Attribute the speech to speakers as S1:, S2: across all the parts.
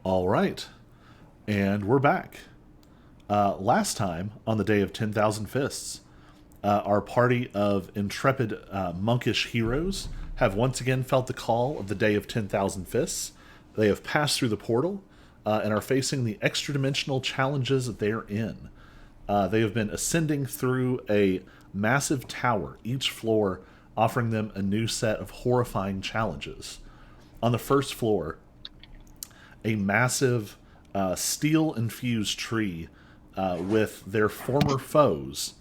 S1: All right, and we're back. Last time, on the day of 10,000 Fists, our party of intrepid monkish heroes have once again felt the call of the day of 10,000 Fists. They have passed through the portal and are facing the extra dimensional challenges that they are in. They have been ascending through a massive tower, each floor offering them a new set of horrifying challenges. On the first floor, a massive steel infused tree with their former foes,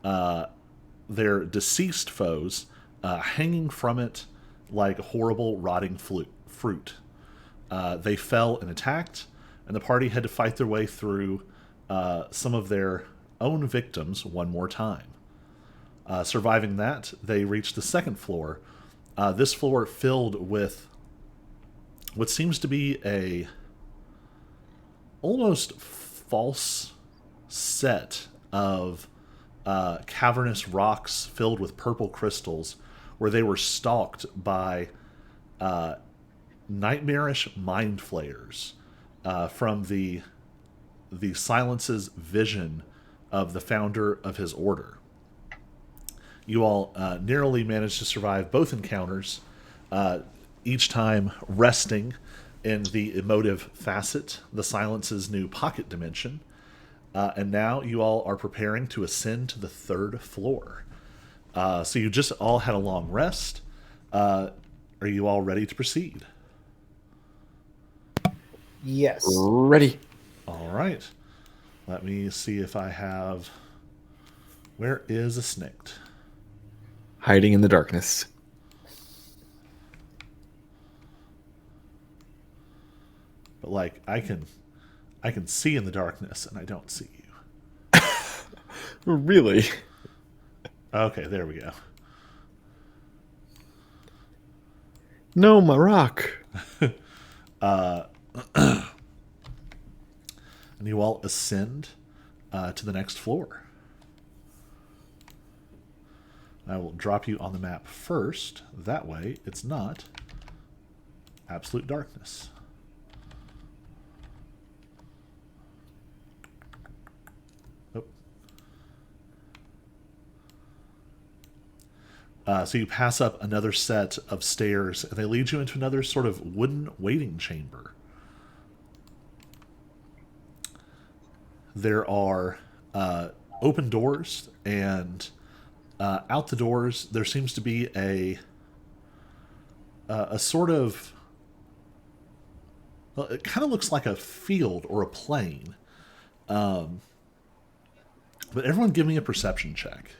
S1: their deceased foes, hanging from it like horrible rotting fruit. They fell and attacked, and the party had to fight their way through some of their own victims one more time. Surviving that, they reached the second floor. This floor filled with what seems to be a almost false set of cavernous rocks filled with purple crystals, where they were stalked by nightmarish mind flayers from the Silence's vision of the founder of his order. You all narrowly managed to survive both encounters, each time resting in the emotive facet, the Silence's new pocket dimension. And now you all are preparing to ascend to the third floor. So you just all had a long rest. Are you all ready to proceed?
S2: Yes.
S3: Ready.
S1: All right. Let me see if I have... Where is a snicked?
S3: Hiding in the darkness.
S1: But like I can see in the darkness and I don't see you.
S3: Really?
S1: Okay, there we go.
S3: No, my rock.
S1: And you all ascend to the next floor. I will drop you on the map first. That way, it's not absolute darkness. So you pass up another set of stairs, and they lead you into another sort of wooden waiting chamber. There are open doors, and out the doors there seems to be a sort of... Well, it kind of looks like a field or a plain. But everyone give me a perception check.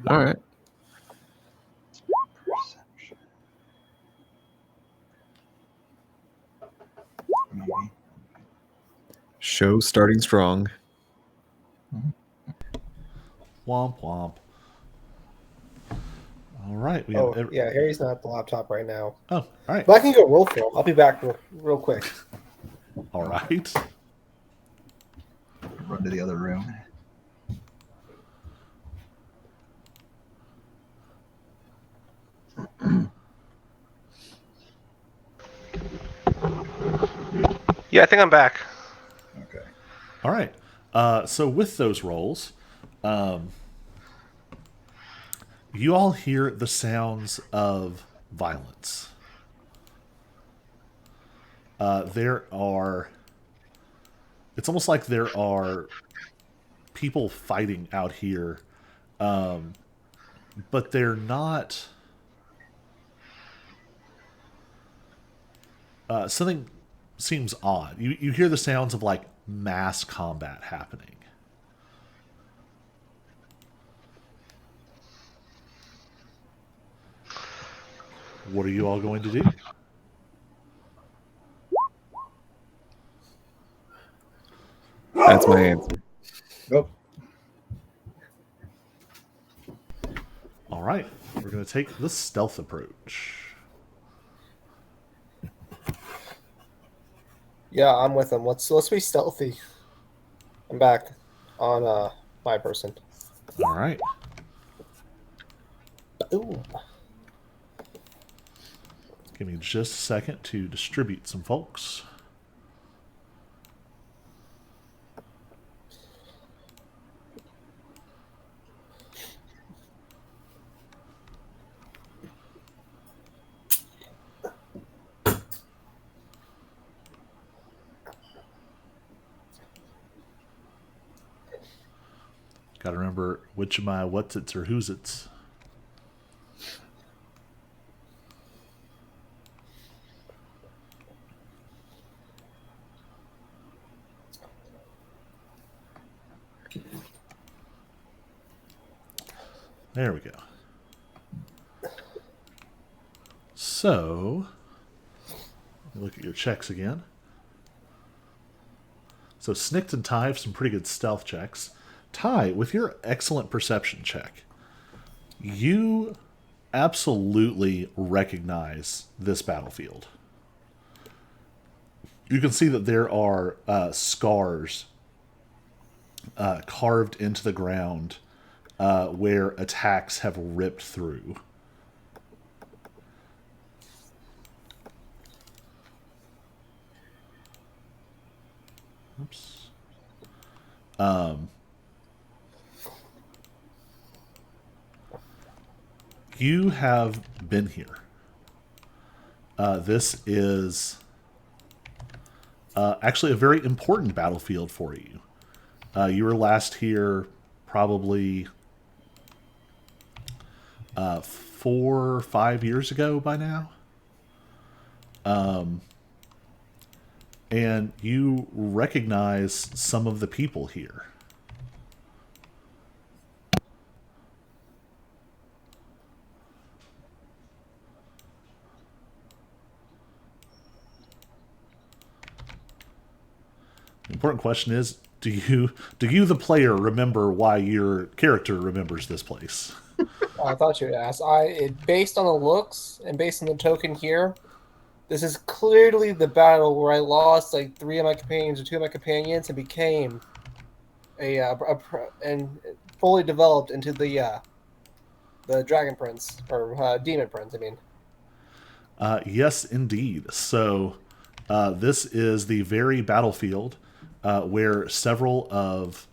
S3: All right.
S4: Perception. Maybe.
S3: Show starting strong.
S1: Womp womp. All right.
S2: Yeah, Harry's not at the laptop right now.
S1: Oh, all right.
S2: But I can go roll for him. I'll be back real quick.
S1: All right.
S4: Run to the other room.
S5: Yeah, I think I'm back.
S4: Okay.
S1: All right. So with those rolls, you all hear the sounds of violence. There are... It's almost like there are people fighting out here, but they're not... something seems odd. You hear the sounds of like mass combat happening. What are you all going to do?
S3: That's my answer.
S4: Go.
S1: All right, we're going to take the stealth approach.
S2: Yeah, I'm with him. Let's be stealthy. I'm back on my person.
S1: All right.
S2: Ooh.
S1: Give me just a second to distribute some folks. Got to remember which of my what's its or who's its. There we go. So, look at your checks again. So Snicked and Ty have some pretty good stealth checks. Ty, with your excellent perception check, you absolutely recognize this battlefield. You can see that there are scars carved into the ground where attacks have ripped through. Oops. You have been here. This is actually a very important battlefield for you. You were last here probably 4 or 5 years ago by now. And you recognize some of the people here. The important question is, do you the player remember why your character remembers this place?
S2: I thought you would ask. Based on the looks and based on the token here, this is clearly the battle where I lost like 3 of my companions or 2 of my companions and became and fully developed into the Dragon Prince or Demon Prince. I mean,
S1: Yes, indeed. So this is the very battlefield where several of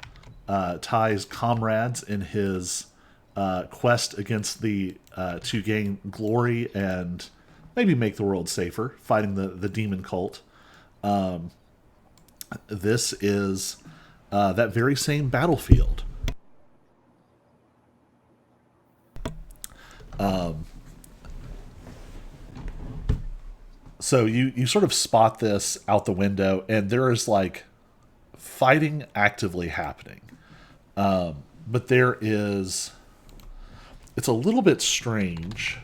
S1: Ty's comrades in his quest against the to gain glory and maybe make the world safer, fighting the demon cult. This is that very same battlefield. So you sort of spot this out the window, and there is like fighting actively happening. But there is, it's a little bit strange.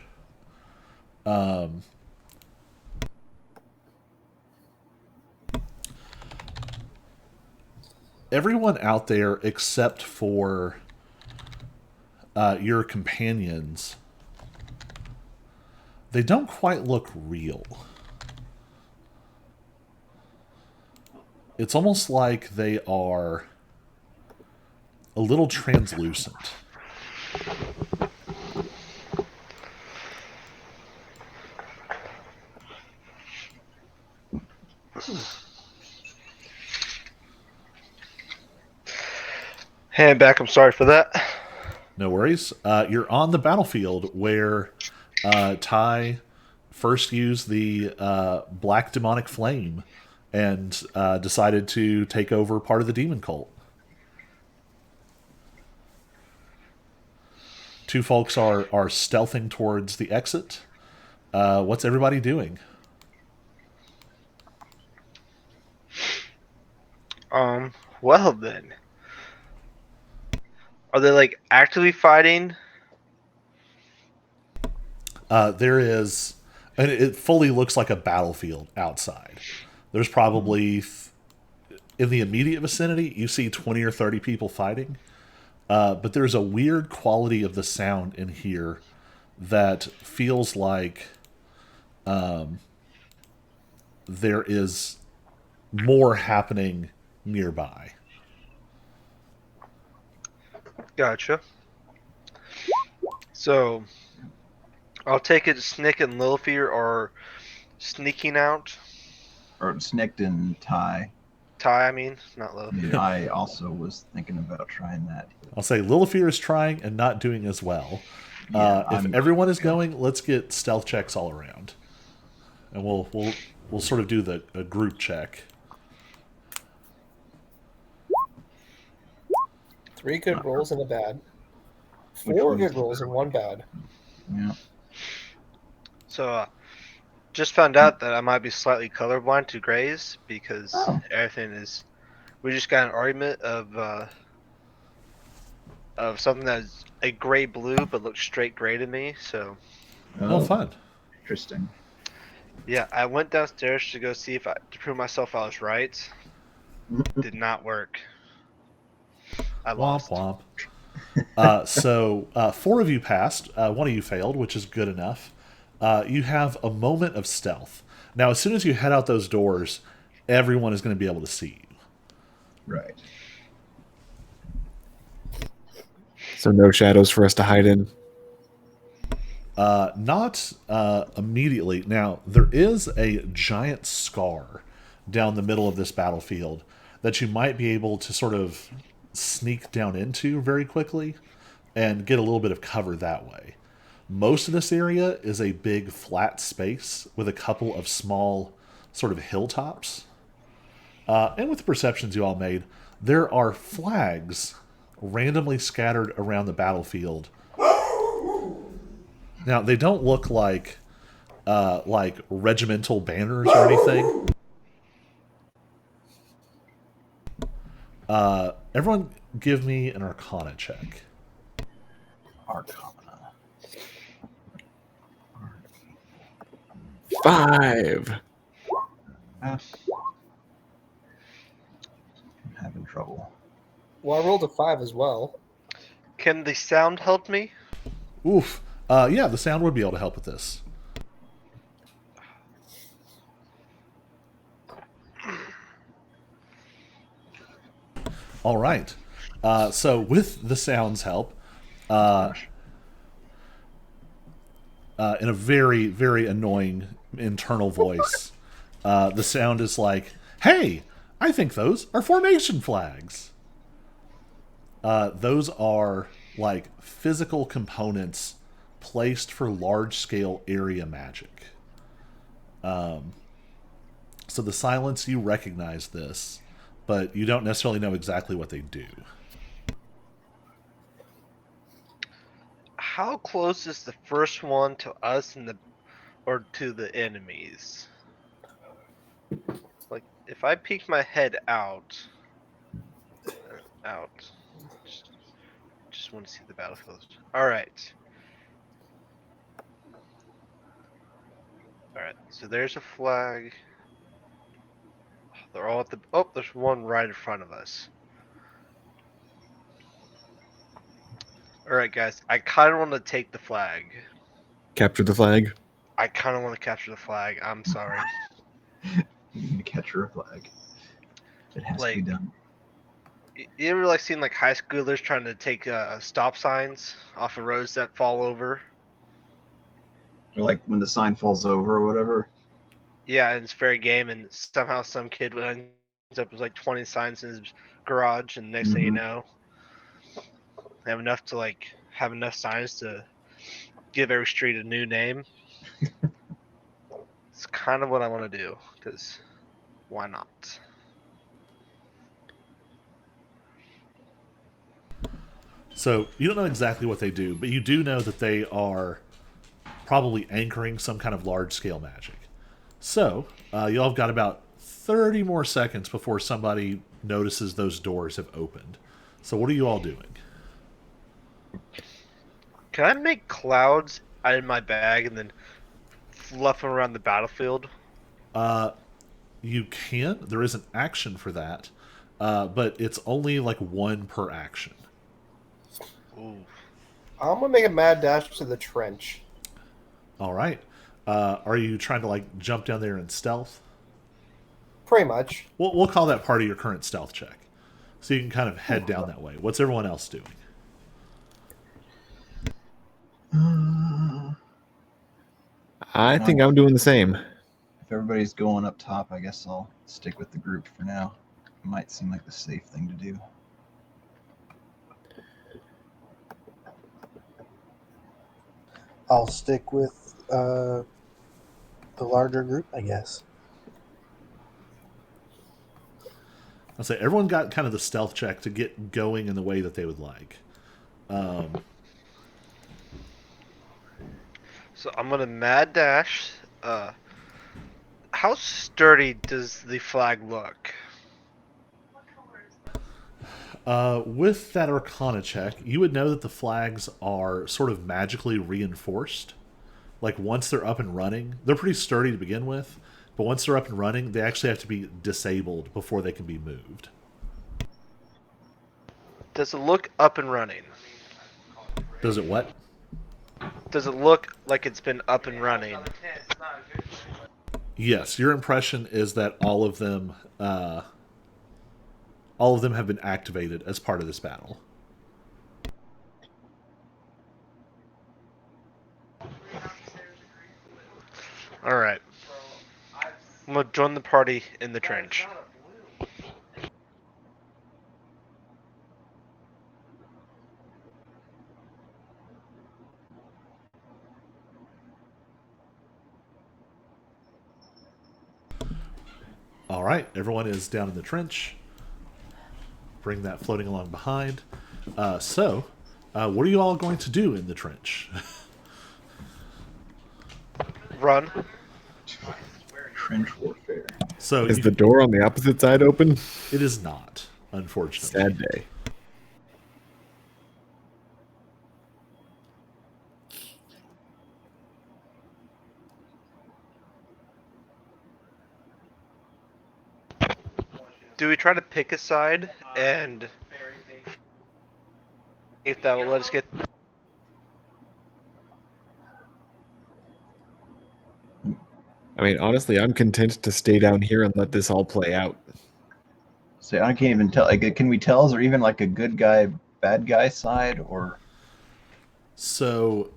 S1: Everyone out there except for your companions, they don't quite look real. It's almost like they are a little translucent.
S5: Hand back, I'm sorry for that.
S1: No worries. You're on the battlefield where Ty first used the black demonic flame and decided to take over part of the demon cult. 2 folks are stealthing towards the exit. What's everybody doing?
S5: Well then. Are they like actively fighting?
S1: There is, and it fully looks like a battlefield outside. There's probably, in the immediate vicinity, you see 20 or 30 people fighting. But there's a weird quality of the sound in here that feels like there is more happening nearby.
S5: Gotcha. So, I'll take it. Snick and Lilfear are sneaking out.
S4: Or Snicked and Ty.
S5: Ty, I mean, not Lilf.
S4: Yeah, I also was thinking about trying that.
S1: I'll say Lilifear is trying and not doing as well.
S4: Yeah,
S1: If
S4: I'm-
S1: everyone is
S4: yeah.
S1: going, let's get stealth checks all around, and we'll sort of do a group check.
S2: 3 good rolls and a bad.
S4: Which
S2: 4
S4: one's
S2: good
S4: the
S2: rolls
S4: better
S2: and 1 bad.
S4: Yeah.
S5: So, just found out that I might be slightly colorblind to grays because
S4: Oh.
S5: everything is. We just got an argument of something that's a gray blue but looks straight gray to me. So,
S1: Oh, fun.
S4: Interesting.
S5: yeah, I went downstairs to go see to prove myself I was right. Did not work. I
S1: Womp
S5: lost.
S1: womp. So 4 of you passed. 1 of you failed, which is good enough. You have a moment of stealth. Now, as soon as you head out those doors, everyone is going to be able to see you.
S4: Right.
S3: So no shadows for us to hide in.
S1: Not immediately. Now, there is a giant scar down the middle of this battlefield that you might be able to sort of sneak down into very quickly and get a little bit of cover that way. Most of this area is a big flat space with a couple of small sort of hilltops. And with the perceptions you all made, there are flags randomly scattered around the battlefield. Now, they don't look like regimental banners or anything. Everyone give me an Arcana check.
S4: Arcana.
S3: 5.
S4: I'm having trouble.
S2: Well, I rolled a 5 as well.
S5: Can the sound help me?
S1: Oof. Yeah, the sound would be able to help with this. All right. So with the sound's help,
S4: Gosh.
S1: in a very, very annoying internal voice, the sound is like, "Hey, I think those are formation flags." Those are like physical components placed for large-scale area magic. So the silence, you recognize this, but you don't necessarily know exactly what they do.
S5: How close is the first one to us or to the enemies? Like, if I peek my head out, just want to see the battlefield. All right. So there's a flag. They're all at the. Oh, there's one right in front of us. All right, guys. I kind of want to take the flag.
S3: Capture the flag.
S5: I kind of want to capture the flag. I'm sorry.
S4: You need to capture a flag. It has to be
S5: Like-
S4: done.
S5: You ever like seen like high schoolers trying to take stop signs off of roads that fall over?
S4: Or like when the sign falls over or whatever.
S5: Yeah, and it's fair game, and somehow some kid ends up with like 20 signs in his garage, and next thing you
S4: Mhm.
S5: know, they have enough to like have enough signs to give every street a new name. It's kind of what I want to do, because why not?
S1: So you don't know exactly what they do, but you do know that they are probably anchoring some kind of large-scale magic. So y'all have got about 30 more seconds before somebody notices those doors have opened. So what are you all doing?
S5: Can I make clouds out of my bag and then fluff them around the battlefield?
S1: You can. There is an action for that, but it's only like 1 per action.
S5: Ooh.
S2: I'm gonna make a mad dash to the trench.
S1: All right. Are you trying to like jump down there in stealth?
S2: Pretty much.
S1: We'll call that part of your current stealth check, so you can kind of head down that way. What's everyone else doing?
S3: I think I'm doing the same.
S4: If everybody's going up top, I guess I'll stick with the group for now. It might seem like the safe thing to do.
S6: I'll stick with the larger group, I guess.
S1: I'll say everyone got kind of the stealth check to get going in the way that they would like.
S5: So I'm gonna mad dash. How sturdy does the flag look?
S1: With that Arcana check, you would know that the flags are sort of magically reinforced. Like once they're up and running, they're pretty sturdy to begin with, but once they're up and running, they actually have to be disabled before they can be moved.
S5: Does it look up and running?
S1: Does it what?
S5: Does it look like it's been up and running?
S1: Yes, your impression is that all of them have been activated as part of this battle.
S5: All right. I'm gonna join the party in the trench.
S1: All right, everyone is down in the trench. Bring that floating along behind. So, what are you all going to do in the trench?
S5: Run.
S4: Trench warfare.
S1: So
S3: Is the door on the opposite side open?
S1: it is not, unfortunately.
S3: Sad day.
S5: Do we try to pick a side and if that will let us get?
S3: I mean, honestly, I'm content to stay down here and let this all play out.
S4: So I can't even tell. Like, can we tell? Is there even like a good guy, bad guy side, or
S1: So,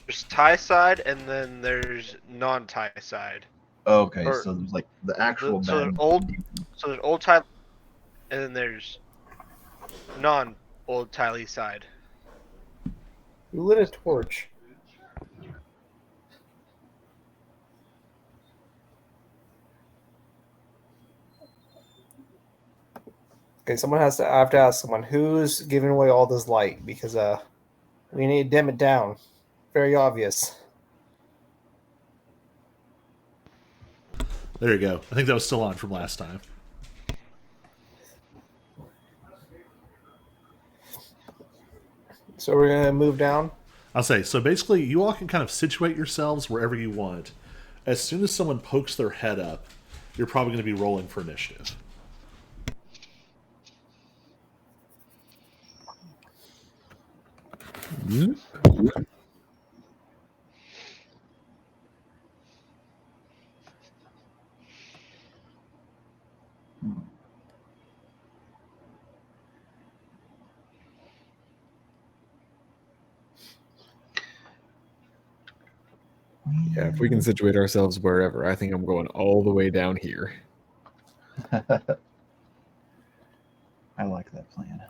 S5: There's tie side and then there's non-tie side.
S4: okay?
S5: Or-
S4: So there's like the actual
S5: So
S4: bad.
S5: there's old tie, and then there's non-old tie side.
S2: You lit a torch. Okay, I have to ask someone who's giving away all this light because we need to dim it down. Very obvious.
S1: there you go. I think that was still on from last time.
S2: So we're gonna move down.
S1: I'll say, so basically, you all can kind of situate yourselves wherever you want. As soon as someone pokes their head up, you're probably going to be rolling for initiative.
S3: Hmm? Yeah, if we can situate ourselves wherever, I think I'm going all the way down here.
S4: I like that plan.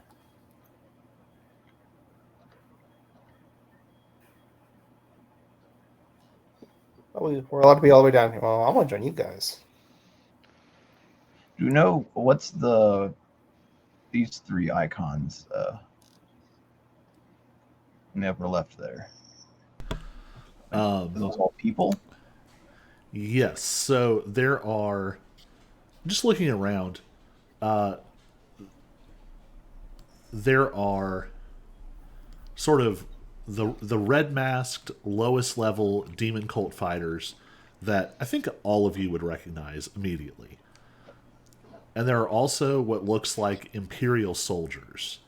S2: Oh, we're allowed to be all the way down here. Well, I want to join you guys.
S4: Do you know what's these three icons in the upper left there? Are those all people?
S1: Yes, so there are, just looking around, there are sort of the red masked lowest level demon cult fighters that I think all of you would recognize immediately. And there are also what looks like Imperial soldiers.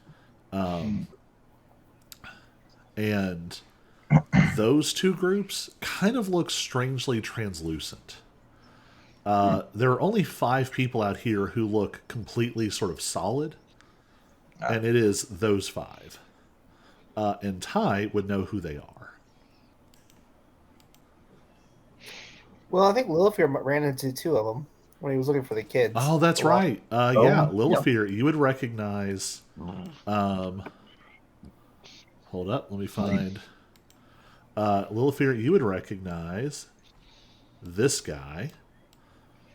S1: And those two groups kind of look strangely translucent. There are only 5 people out here who look completely sort of solid, and it is those 5. And Ty would know who they are.
S2: Well, I think Lilifear ran into two of them when he was looking for the kids.
S1: Oh, that's
S2: Well,
S1: right. Yeah,
S4: yeah.
S1: Lilifear, you would recognize. Hold up, let me find. Lilifear, you would recognize this guy,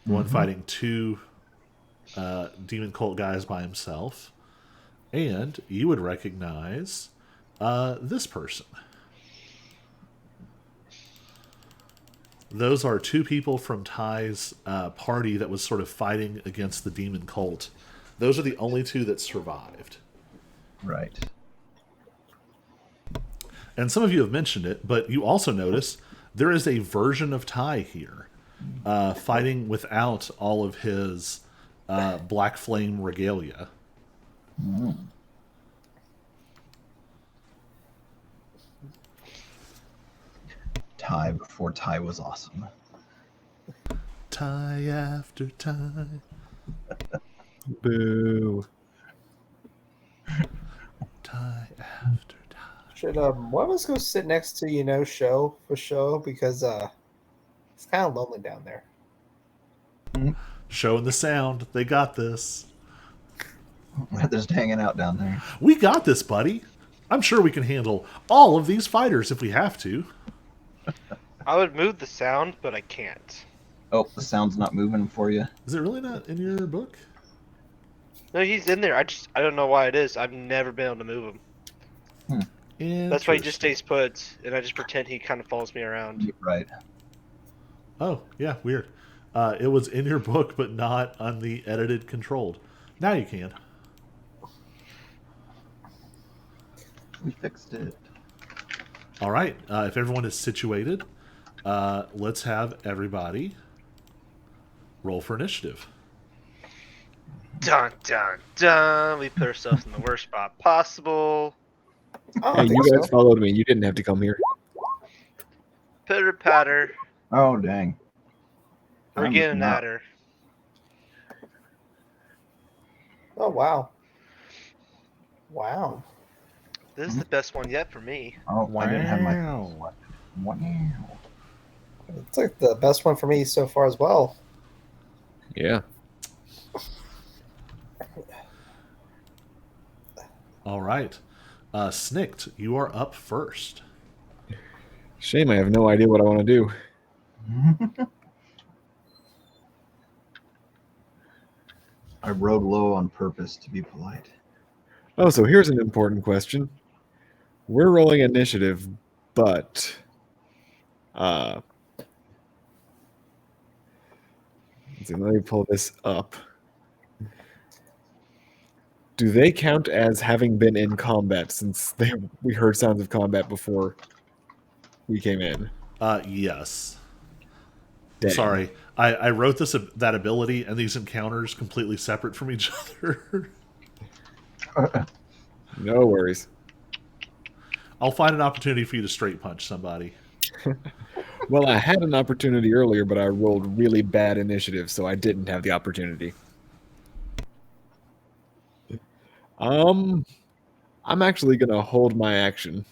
S1: the one fighting two demon cult guys by himself, and you would recognize this person. Those are two people from Ty's party that was sort of fighting against the demon cult. Those are the only two that survived.
S4: Right.
S1: And some of you have mentioned it, but you also notice there is a version of Ty here, fighting without all of his black flame regalia.
S4: Ty before Ty was awesome.
S1: Ty after Ty.
S3: Boo.
S1: Ty after Ty.
S2: should one of us go sit next to show for show because it's kind of lonely down there.
S1: Showing the sound. They got this.
S4: They're just hanging out down there.
S1: We got this, buddy. I'm sure we can handle all of these fighters if we have to.
S5: I would move the sound, but I can't.
S4: Oh, the sound's not moving for you.
S1: Is it really not in your book?
S5: No, he's in there. I don't know why it is. I've never been able to move him. That's why he just stays put, and I just pretend he kind of follows me around.
S4: Right.
S1: Oh, yeah, weird. It was in your book, but not on the edited controlled. Now you can.
S4: We fixed it.
S1: All right. If everyone is situated, let's have everybody roll for initiative.
S5: Dun dun dun. We put ourselves in the worst spot possible.
S2: Oh,
S3: Hey, you guys followed me. You didn't have to come here.
S5: Pitter patter.
S4: Oh, dang.
S5: We're
S4: I'm
S5: getting
S4: not-
S5: at her.
S2: Oh, wow. Wow.
S5: This is the best one yet for me.
S4: Oh, I didn't have my.
S1: Wow.
S4: Wow.
S2: It's like the best one for me so far as well.
S3: Yeah.
S1: All right. Snicked, you are up first.
S3: Shame I have no idea what I want to do.
S4: I rode low on purpose to be polite.
S3: Oh, so here's an important question. We're rolling initiative, but let's see, let me pull this up. Do they count as having been in combat since we heard sounds of combat before we came in?
S1: Yes.
S3: Dang.
S1: Sorry. I wrote that ability and these encounters completely separate from each other.
S3: No worries.
S1: I'll find an opportunity for you to straight punch somebody.
S3: Well, I had an opportunity earlier, but I rolled really bad initiative, so I didn't have the opportunity. I'm actually gonna hold my action.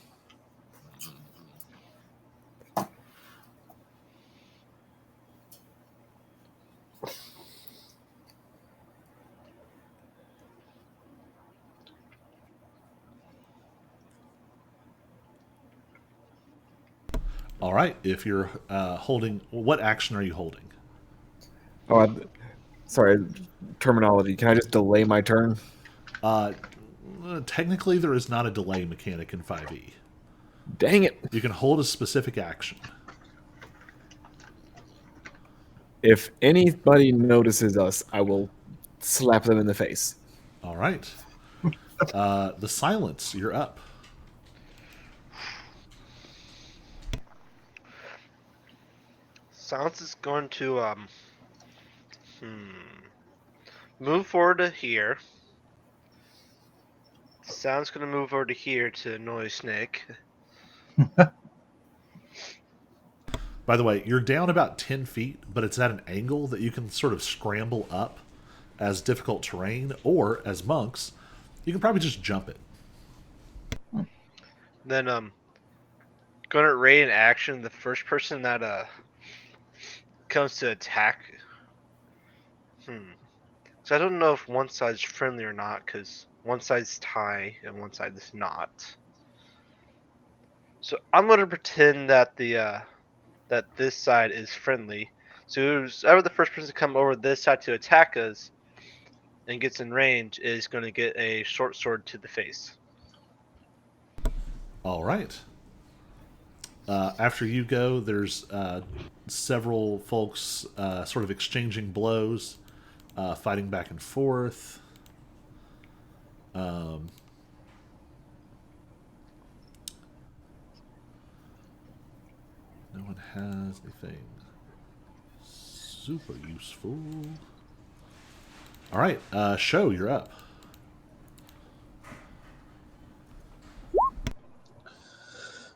S1: All right. If you're holding, what action are you holding?
S3: Oh, sorry, terminology. Can I just delay my turn?
S1: Technically, there is not a delay mechanic in 5e.
S3: Dang it.
S1: You can hold a specific action.
S3: If anybody notices us, I will slap them in the face.
S1: All right. The silence, you're up.
S5: Silence is going to move forward to here. Sound's going to move over to here to annoy Snake.
S1: By the way, you're down about 10 feet, but it's at an angle that you can sort of scramble up as difficult terrain, or as monks, you can probably just jump it.
S5: Then going to raid in action. The first person that comes to attack, so I don't know if one side's friendly or not, because one side's Ty and one side is not. So I'm gonna pretend that that this side is friendly. So whoever the first person to come over this side to attack us and gets in range is going to get a short sword to the face.
S1: All right. After you go, there's several folks sort of exchanging blows, fighting back and forth. No one has anything super useful. All right, Show, you're up.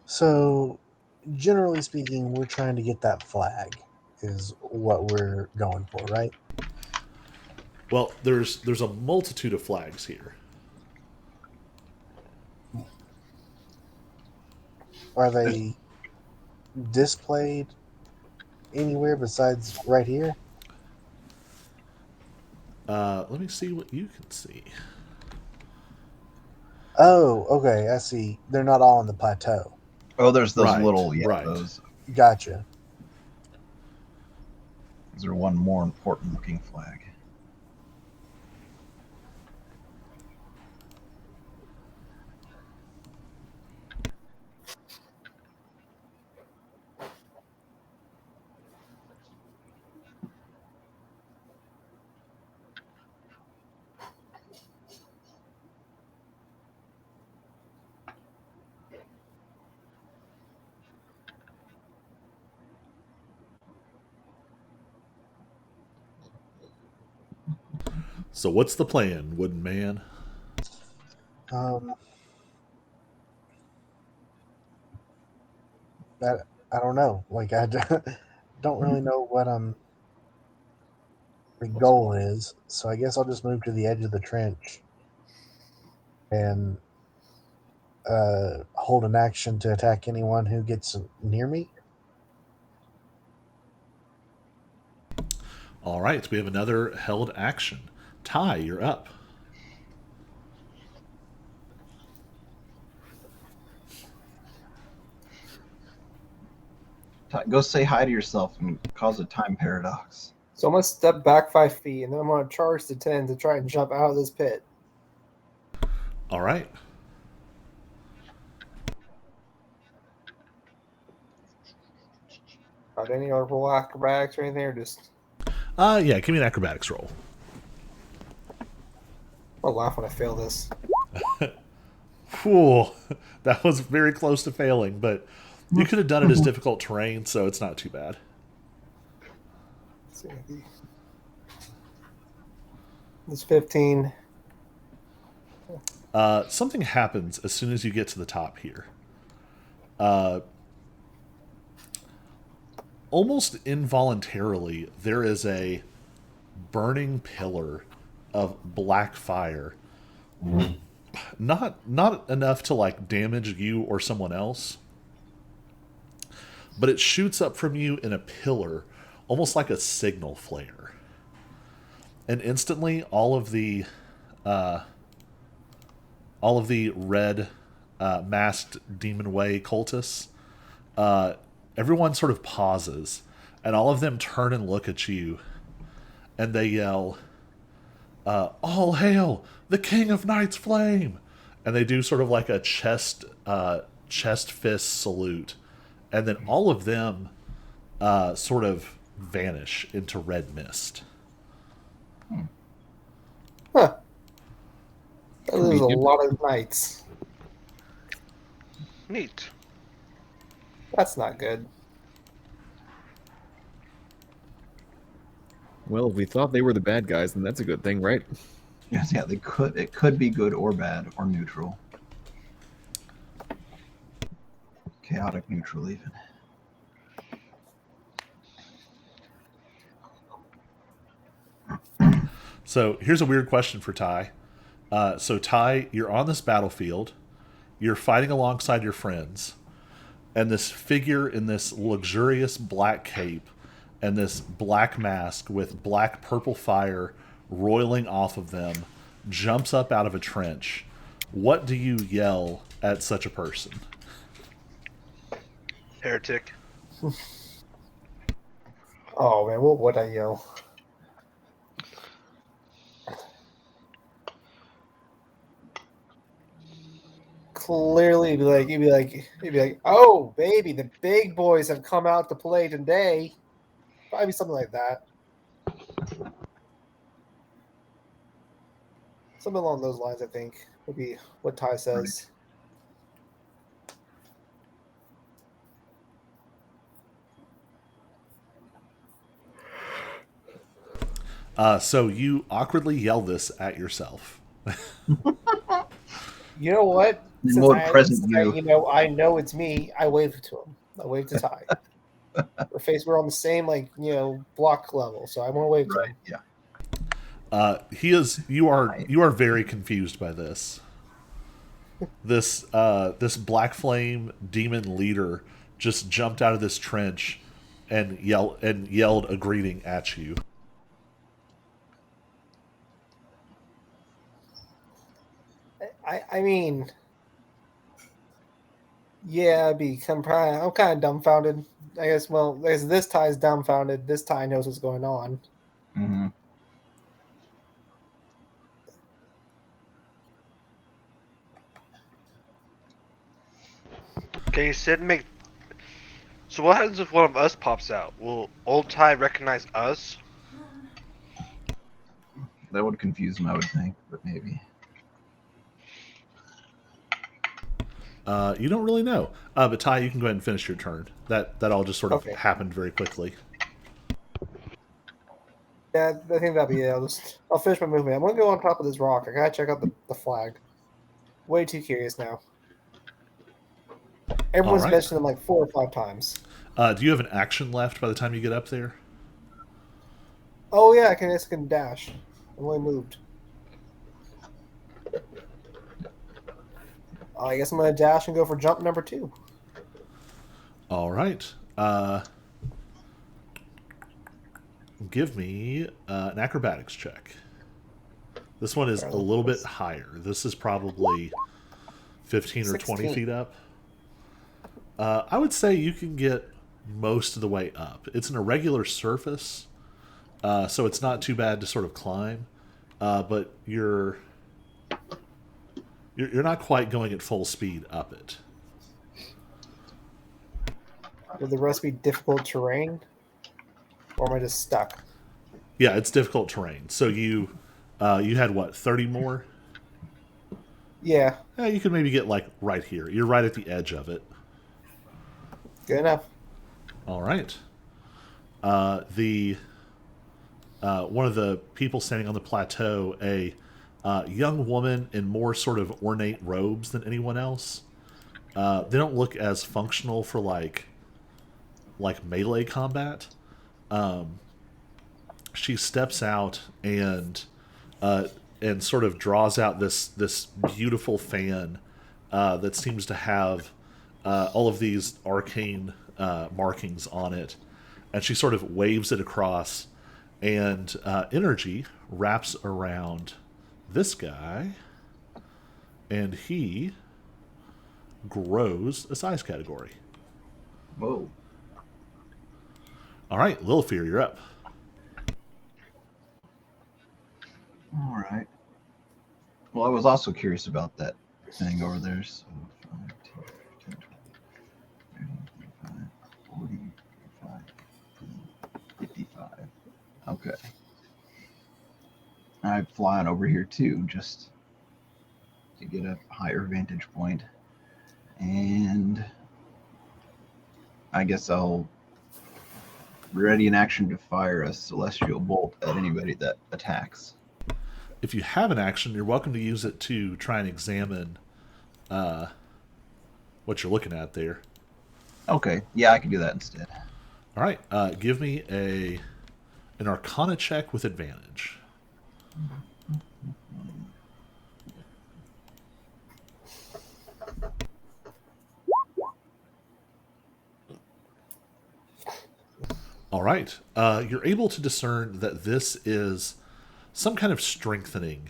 S6: So, generally speaking, we're trying to get that flag, is what we're going for, right?
S1: Well, there's a multitude of flags here.
S6: Are they displayed anywhere besides right here?
S1: Let me see what you can see.
S6: Oh, okay, I see. They're not all on the plateau.
S4: Oh, there's those
S1: Right,
S4: little,
S1: right.
S4: those.
S6: Gotcha.
S4: Is there one more important looking flag?
S1: So what's the plan, Wooden Man?
S6: That I don't know. Like I don't really know what the goal is. So I guess I'll just move to the edge of the trench and hold an action to attack anyone who gets near me.
S1: All right, we have another held action. Ty, you're up.
S4: Go say hi to yourself and cause a time paradox.
S2: So I'm going to step back 5 feet, and then I'm going to charge to 10 to try and jump out of this pit.
S1: All right.
S2: Got any other roll acrobatics or anything, or just...
S1: Yeah, give me an acrobatics roll.
S2: I'll laugh when I fail this.
S1: Whew, that was very close to failing, but you could have done it as difficult terrain, so it's not too bad.
S2: Let's see. It's 15.
S1: Something happens as soon as you get to the top here. Almost involuntarily, there is a burning pillar of black fire. Not enough to like damage you or someone else, but it shoots up from you in a pillar, almost like a signal flare. And instantly, all of the red masked demon way cultists, everyone sort of pauses, and all of them turn and look at you, and they yell, "All hail the King of Night's Flame!" And they do sort of like a chest fist salute, and then all of them sort of vanish into red mist.
S2: Huh. There's a lot of knights.
S5: Neat.
S2: That's not good.
S3: Well, if we thought they were the bad guys, then that's a good thing, right?
S4: Yes, yeah, it could be good or bad or neutral. Chaotic neutral even.
S1: So here's a weird question for Ty. So Ty, you're on this battlefield, you're fighting alongside your friends, and this figure in this luxurious black cape and this black mask with black purple fire roiling off of them jumps up out of a trench. What do you yell at such a person?
S5: Heretic.
S2: Oh man, what would I yell? Clearly, you'd be like, oh baby, the big boys have come out to play today. Probably something like that. Something along those lines, I think, would be what Ty says.
S1: So you awkwardly yell this at yourself.
S2: You know what?
S4: In more present you.
S2: I know it's me. I waved to him. I waved to Ty. We're on the same block level, so I want to wave to
S4: Right.
S2: him.
S4: Yeah.
S1: He is. You are very confused by this. This black flame demon leader just jumped out of this trench and yelled a greeting at you.
S2: I mean, yeah, I'm kind of dumbfounded. I guess. Well, I guess this Ty's dumbfounded. This Ty knows what's going on.
S4: Mm-hmm.
S5: Okay, Sid, make. So what happens if one of us pops out? Will old Ty recognize us?
S4: That would confuse him, I would think, but maybe.
S1: You don't really know. But Ty, you can go ahead and finish your turn. That all just sort of
S2: Okay.
S1: happened very quickly.
S2: Yeah, I think that'll be it. I'll finish my movement. I'm gonna go on top of this rock. I gotta check out the flag. Way too curious now. Everyone's
S1: All right.
S2: mentioned them like 4 or 5 times.
S1: Do you have an action left by the time you get up there?
S2: Oh yeah, I can dash. I'm only moved. I guess I'm gonna dash and go for jump number 2.
S1: All right. Give me an acrobatics check. This one is a little bit higher. This is probably 15 or 20
S2: 16.
S1: feet up. I would say you can get most of the way up. It's an irregular surface, so it's not too bad to sort of climb, but you're not quite going at full speed up it.
S2: Would the rest be difficult terrain? Or am I just stuck?
S1: Yeah, it's difficult terrain. So you had what, 30 more?
S2: Yeah,
S1: You could maybe get like right here. You're right at the edge of it.
S2: good enough.
S1: All right. The one of the people standing on the plateau, a young woman in more sort of ornate robes than anyone else. They don't look as functional for like melee combat. She steps out and sort of draws out this beautiful fan that seems to have all of these arcane markings on it, and she sort of waves it across, and energy wraps around this guy, and he grows a size category.
S4: Whoa.
S1: All right, Lilfear, you're up.
S4: All right. Well, I was also curious about that thing over there. So 5, 10, 20, 30, 35, 40, 55. Okay. I fly on over here too, just to get a higher vantage point. And I guess I'll ready in action to fire a celestial bolt at anybody that attacks.
S1: If you have an action, you're welcome to use it to try and examine what you're looking at there.
S4: Okay, yeah, I can do that instead.
S1: All right, give me an Arcana check with advantage. All right. You're able to discern that this is some kind of strengthening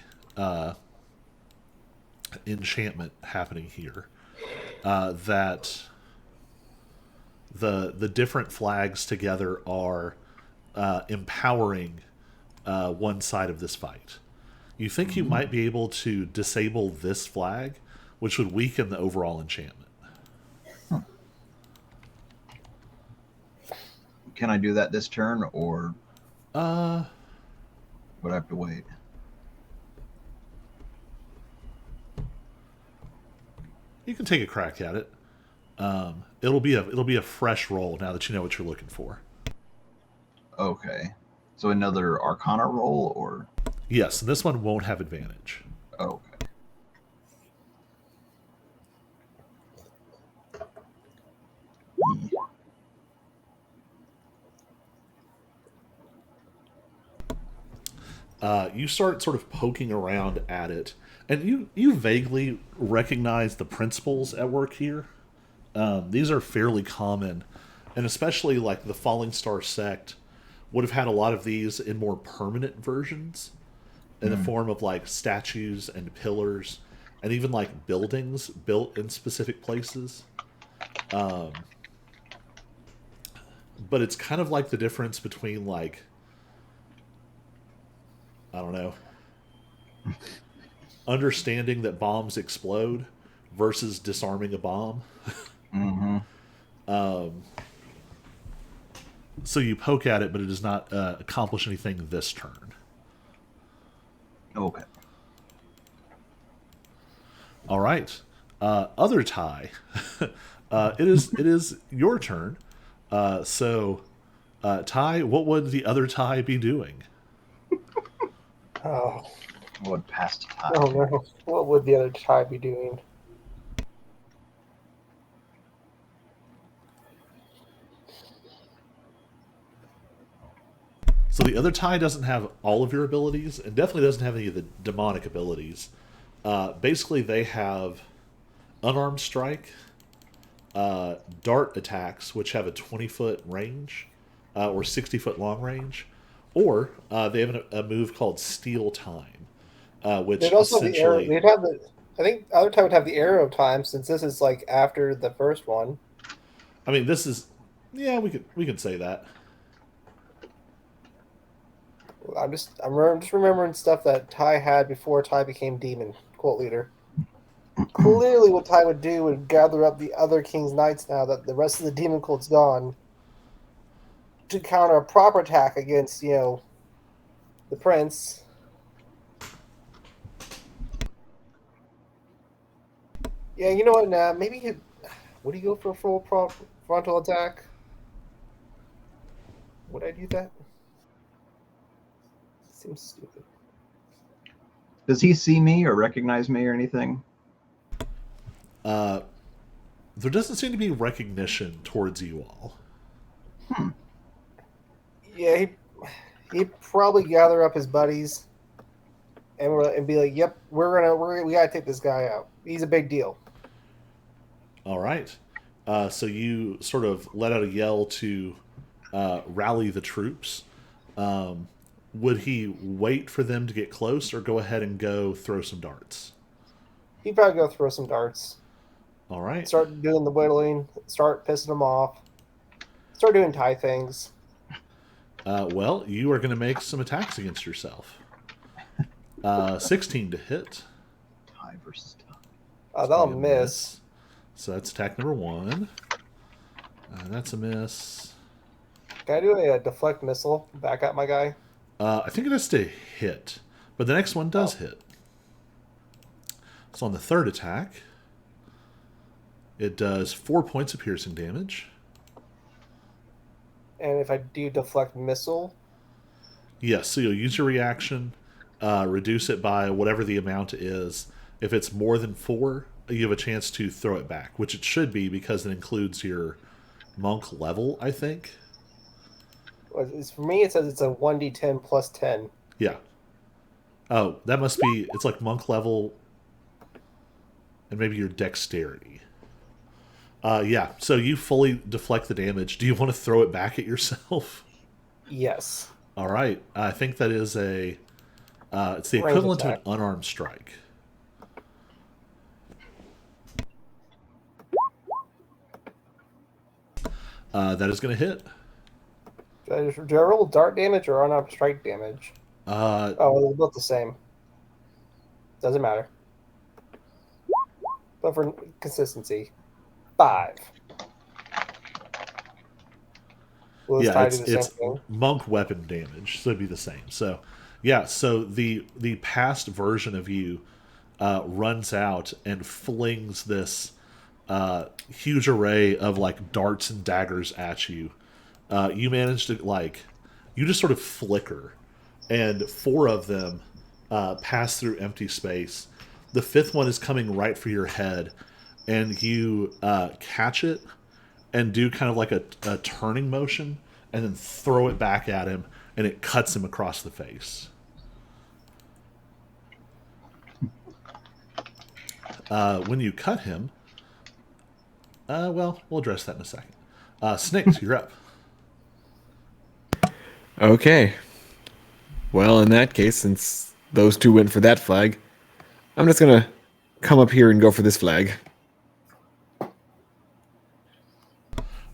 S1: enchantment happening here. That the different flags together are empowering one side of this fight. You think you might be able to disable this flag, which would weaken the overall enchantment.
S4: Can I do that this turn, or
S1: Uh,
S4: would I have to wait?
S1: you can take a crack at it. It'll be a fresh roll now that you know what you're looking for.
S4: Okay. So another Arcana roll, or
S1: Yes, and this one won't have advantage.
S4: okay.
S1: You start sort of poking around at it, and you vaguely recognize the principles at work here. These are fairly common, and especially like the Falling Star sect would have had a lot of these in more permanent versions, in the form of like statues and pillars, and even like buildings built in specific places. But it's kind of like the difference between like, I don't know, understanding that bombs explode versus disarming a bomb.
S4: Mm-hmm.
S1: So you poke at it, but it does not accomplish anything this turn.
S4: Okay.
S1: All right, other tie. It is your turn. Ty, what would the other tie be doing?
S2: Oh,
S4: What past time?
S2: oh no. What would the other tie be doing?
S1: So the other tie doesn't have all of your abilities, and definitely doesn't have any of the demonic abilities. Basically, they have unarmed strike, dart attacks, which have a 20-foot range, or 60-foot long range, or they have a move called Steal Time, which
S2: They'd also have the arrow.
S1: essentially.
S2: They'd have the. I think other time would have the arrow time since this is like after the first one.
S1: I mean, this is. Yeah, we could say that.
S2: I'm just remembering stuff that Ty had before Ty became demon cult leader. Clearly, what Ty would do would gather up the other King's Knights now that the rest of the demon cult's gone to counter a proper attack against the prince. Yeah, you know what? Maybe would he go for a full frontal attack? Would I do that? Seems stupid.
S4: Does he see me or recognize me or anything?
S1: There doesn't seem to be recognition towards you all.
S2: Yeah, he'd probably gather up his buddies and be like, "Yep, we gotta take this guy out. He's a big deal."
S1: All right. So you sort of let out a yell to rally the troops. Would he wait for them to get close, or go ahead and go throw some darts?
S2: He'd probably go throw some darts,
S1: All right.
S2: start doing the whittling, start pissing them off, start doing Ty things.
S1: Well, you are going to make some attacks against yourself. 16 to hit.
S4: Tie versus tie.
S2: That'll
S1: Be a
S2: miss.
S1: So that's attack number 1. That's a miss.
S2: Can I do a deflect missile back at my guy?
S1: I think it has to hit, but the next one does hit. So on the third attack, it does 4 points of piercing damage.
S2: And if I do deflect missile,
S1: Yes, so you'll use your reaction, reduce it by whatever the amount is. If it's more than 4, you have a chance to throw it back, which it should be because it includes your monk level, I think.
S2: for me it says it's a 1d10 plus 10.
S1: Yeah. Oh, that must be, it's like monk level and maybe your dexterity. Yeah, so you fully deflect the damage. Do you want to throw it back at yourself?
S2: Yes.
S1: All right. I think that is a. It's the
S2: Range
S1: equivalent to an
S2: attack.
S1: unarmed strike. That is going to hit.
S2: Do I roll dart damage or unarmed strike damage?
S1: Uh,
S2: Oh, they're both the same. Doesn't matter. But for consistency, 5. Will this
S1: yeah,
S2: tie do the same
S1: it's
S2: thing?
S1: monk weapon damage, so it'd be the same. So, yeah. So the past version of you runs out and flings this huge array of like darts and daggers at you. You manage to like, you just sort of flicker, and 4 of them pass through empty space. The 5th one is coming right for your head, and you catch it and do kind of like a turning motion, and then throw it back at him, and it cuts him across the face. When you cut him, well, we'll address that in a second. Snicks, you're up.
S3: Okay. Well, in that case, since those two went for that flag, I'm just gonna come up here and go for this flag.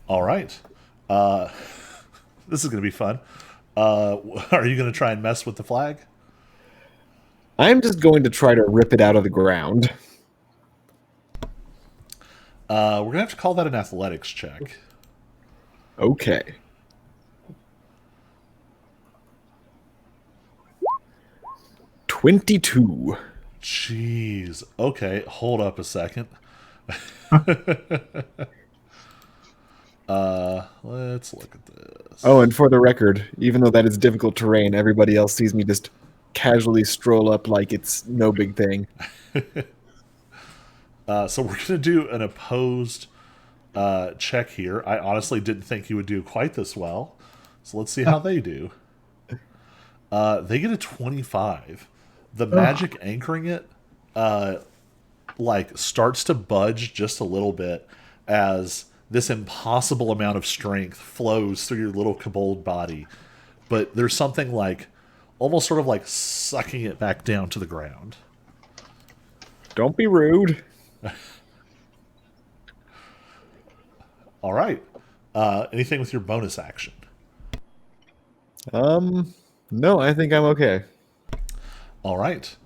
S1: All right. This is going to be fun. Are you going to try and mess with the flag?
S3: I'm just going to try to rip it out of the ground.
S1: We're going to have to call that an athletics check.
S3: Okay. $22.
S1: Jeez. Okay, hold up a second. Let's look at this.
S3: Oh, and for the record, even though that is difficult terrain, everybody else sees me just casually stroll up like it's no big thing.
S1: So we're going to do an opposed check here. I honestly didn't think you would do quite this well. So let's see how they do. They get a 25. The magic anchoring it like starts to budge just a little bit as this impossible amount of strength flows through your little kobold body. But there's something like almost sort of like sucking it back down to the ground.
S3: Don't be rude.
S1: All right. Anything with your bonus action?
S3: No, I think I'm okay.
S1: All right.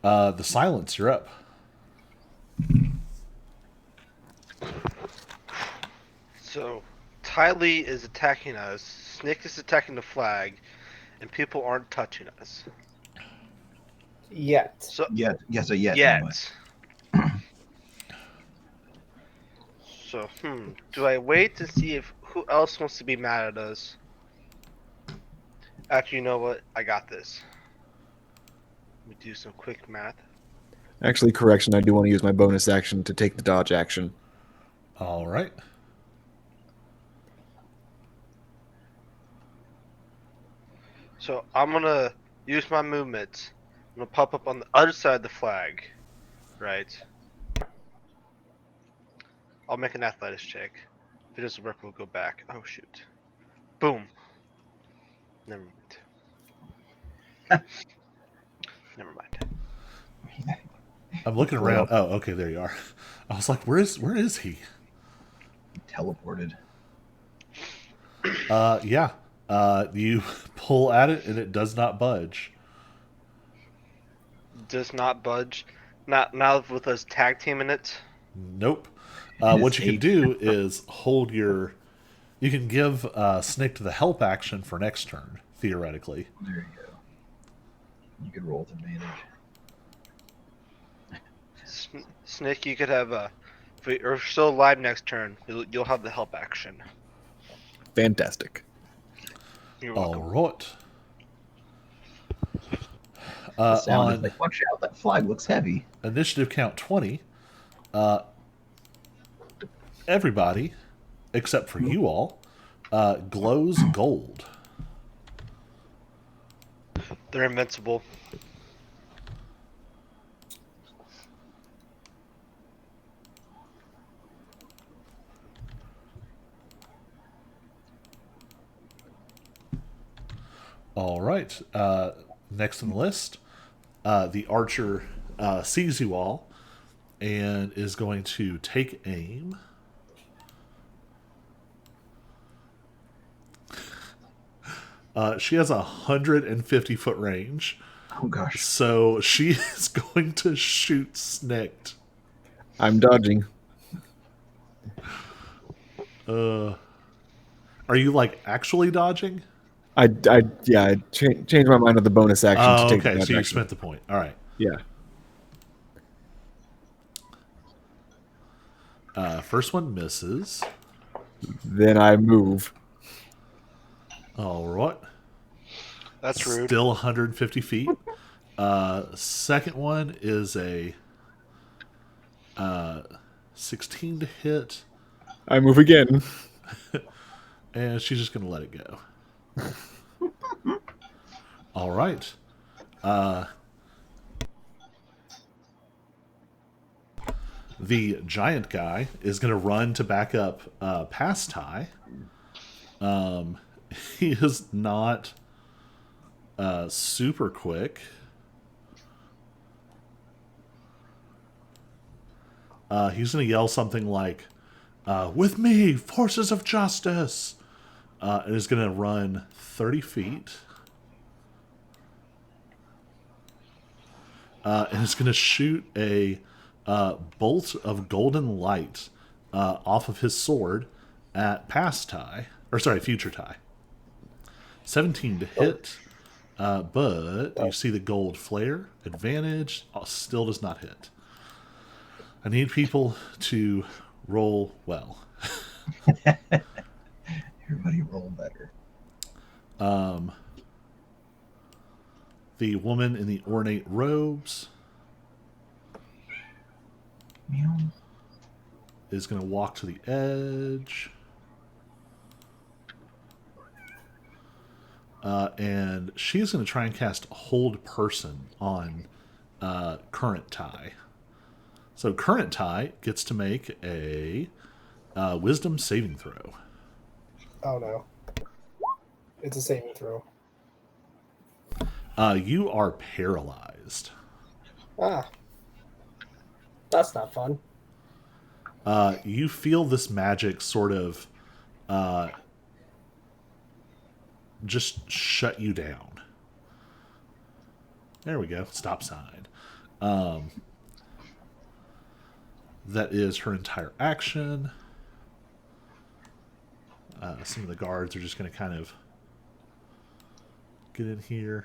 S1: The silence, you're up.
S5: So, Tylee is attacking us, Snick is attacking the flag, and people aren't touching us.
S2: Yet.
S5: So,
S4: Yet. Anyway.
S5: yet. So, do I wait to see if who else wants to be mad at us? Actually, you know what? I got this. Let me do some quick math.
S3: Actually, correction, I do want to use my bonus action to take the dodge action.
S1: All right.
S5: So, I'm gonna use my movement. I'm gonna pop up on the other side of the flag. Right. I'll make an athletics check. If it doesn't work, we'll go back. Oh, shoot. Boom. Never mind. Never mind.
S1: I'm looking around. Oh, okay, there you are. I was like, where is he?
S4: Teleported.
S1: Yeah. You pull at it and it does not budge.
S5: Does not budge. Not now with us tag teaming it.
S1: Nope.
S4: It
S1: What
S4: is
S1: you can
S4: 8.
S1: do is hold your. You can give Snick the help action for next turn, theoretically.
S4: There you go. You could roll with advantage.
S5: Snick, you could have if we are still alive next turn, you'll have the help action.
S3: Fantastic.
S5: You're
S1: All
S5: welcome.
S1: right.
S4: The sound is
S1: On
S4: like, watch out, that flag looks heavy.
S1: initiative count 20, everybody, except for you all, glows gold.
S5: They're invincible.
S1: All right. Next on the list, the archer sees you all and is going to take aim. She has 150-foot range,
S4: Oh gosh.
S1: so she is going to shoot Snicked.
S3: I'm dodging.
S1: Are you like actually dodging?
S3: I changed my mind on the bonus action to
S1: Oh,
S3: take the
S1: okay.
S3: dodge
S1: So you
S3: action.
S1: spent the point. All right.
S3: Yeah.
S1: First one misses.
S3: Then I move.
S1: All right.
S5: That's rude.
S1: Still 150 feet. Second one is a 16 to hit,
S3: I move again.
S1: and she's just going to let it go. All right. The giant guy is going to run to back up past Ty. He is not super quick. He's going to yell something like, "With me, forces of justice!" And is going to run 30 feet. And is going to shoot a bolt of golden light off of his sword at past Ty. Or sorry, future Ty. 17 to hit. But you see the gold flare. Advantage. Still does not hit. I need people to roll well.
S4: Everybody roll better.
S1: The woman in the ornate robes
S4: Meow.
S1: is going to walk to the edge. And she's going to try and cast Hold Person on current Ty. So current Ty gets to make a Wisdom saving throw.
S2: Oh no. It's a saving throw.
S1: You are paralyzed.
S2: Ah. That's not fun.
S1: You feel this magic sort of just shut you down. There we go. Stop sign. That is her entire action. Some of the guards are just going to kind of get in here.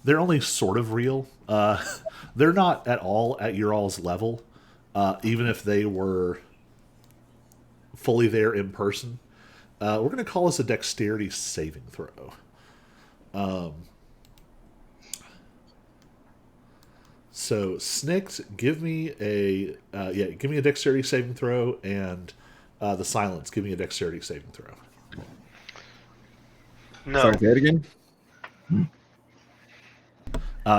S1: They're only sort of real. They're not at all at your all's level, even if they were fully there in person. We're going to call this a dexterity saving throw. So Snicked, give me a dexterity saving throw, and the Silence, give me a dexterity saving throw.
S5: No.
S3: Sorry, say it again.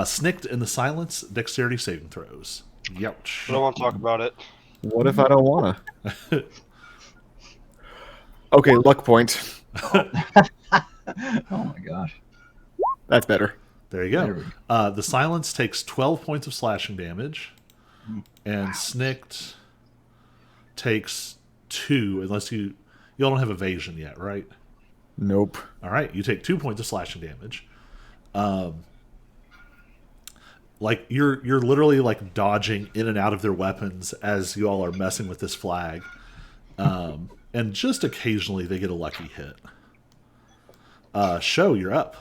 S1: Snicked and the Silence, dexterity saving throws. Youch.
S5: I don't want to talk about it.
S3: What if I don't wanna? Okay, luck point.
S4: Oh my gosh.
S3: That's better.
S1: There you
S4: There we
S1: go. The Silence takes 12 points of slashing damage, and Snicked takes 2, unless you don't have evasion yet, right?
S3: Nope.
S1: All right, you take 2 points of slashing damage. Like you're literally like dodging in and out of their weapons as you all are messing with this flag, and just occasionally they get a lucky hit. Show, you're up.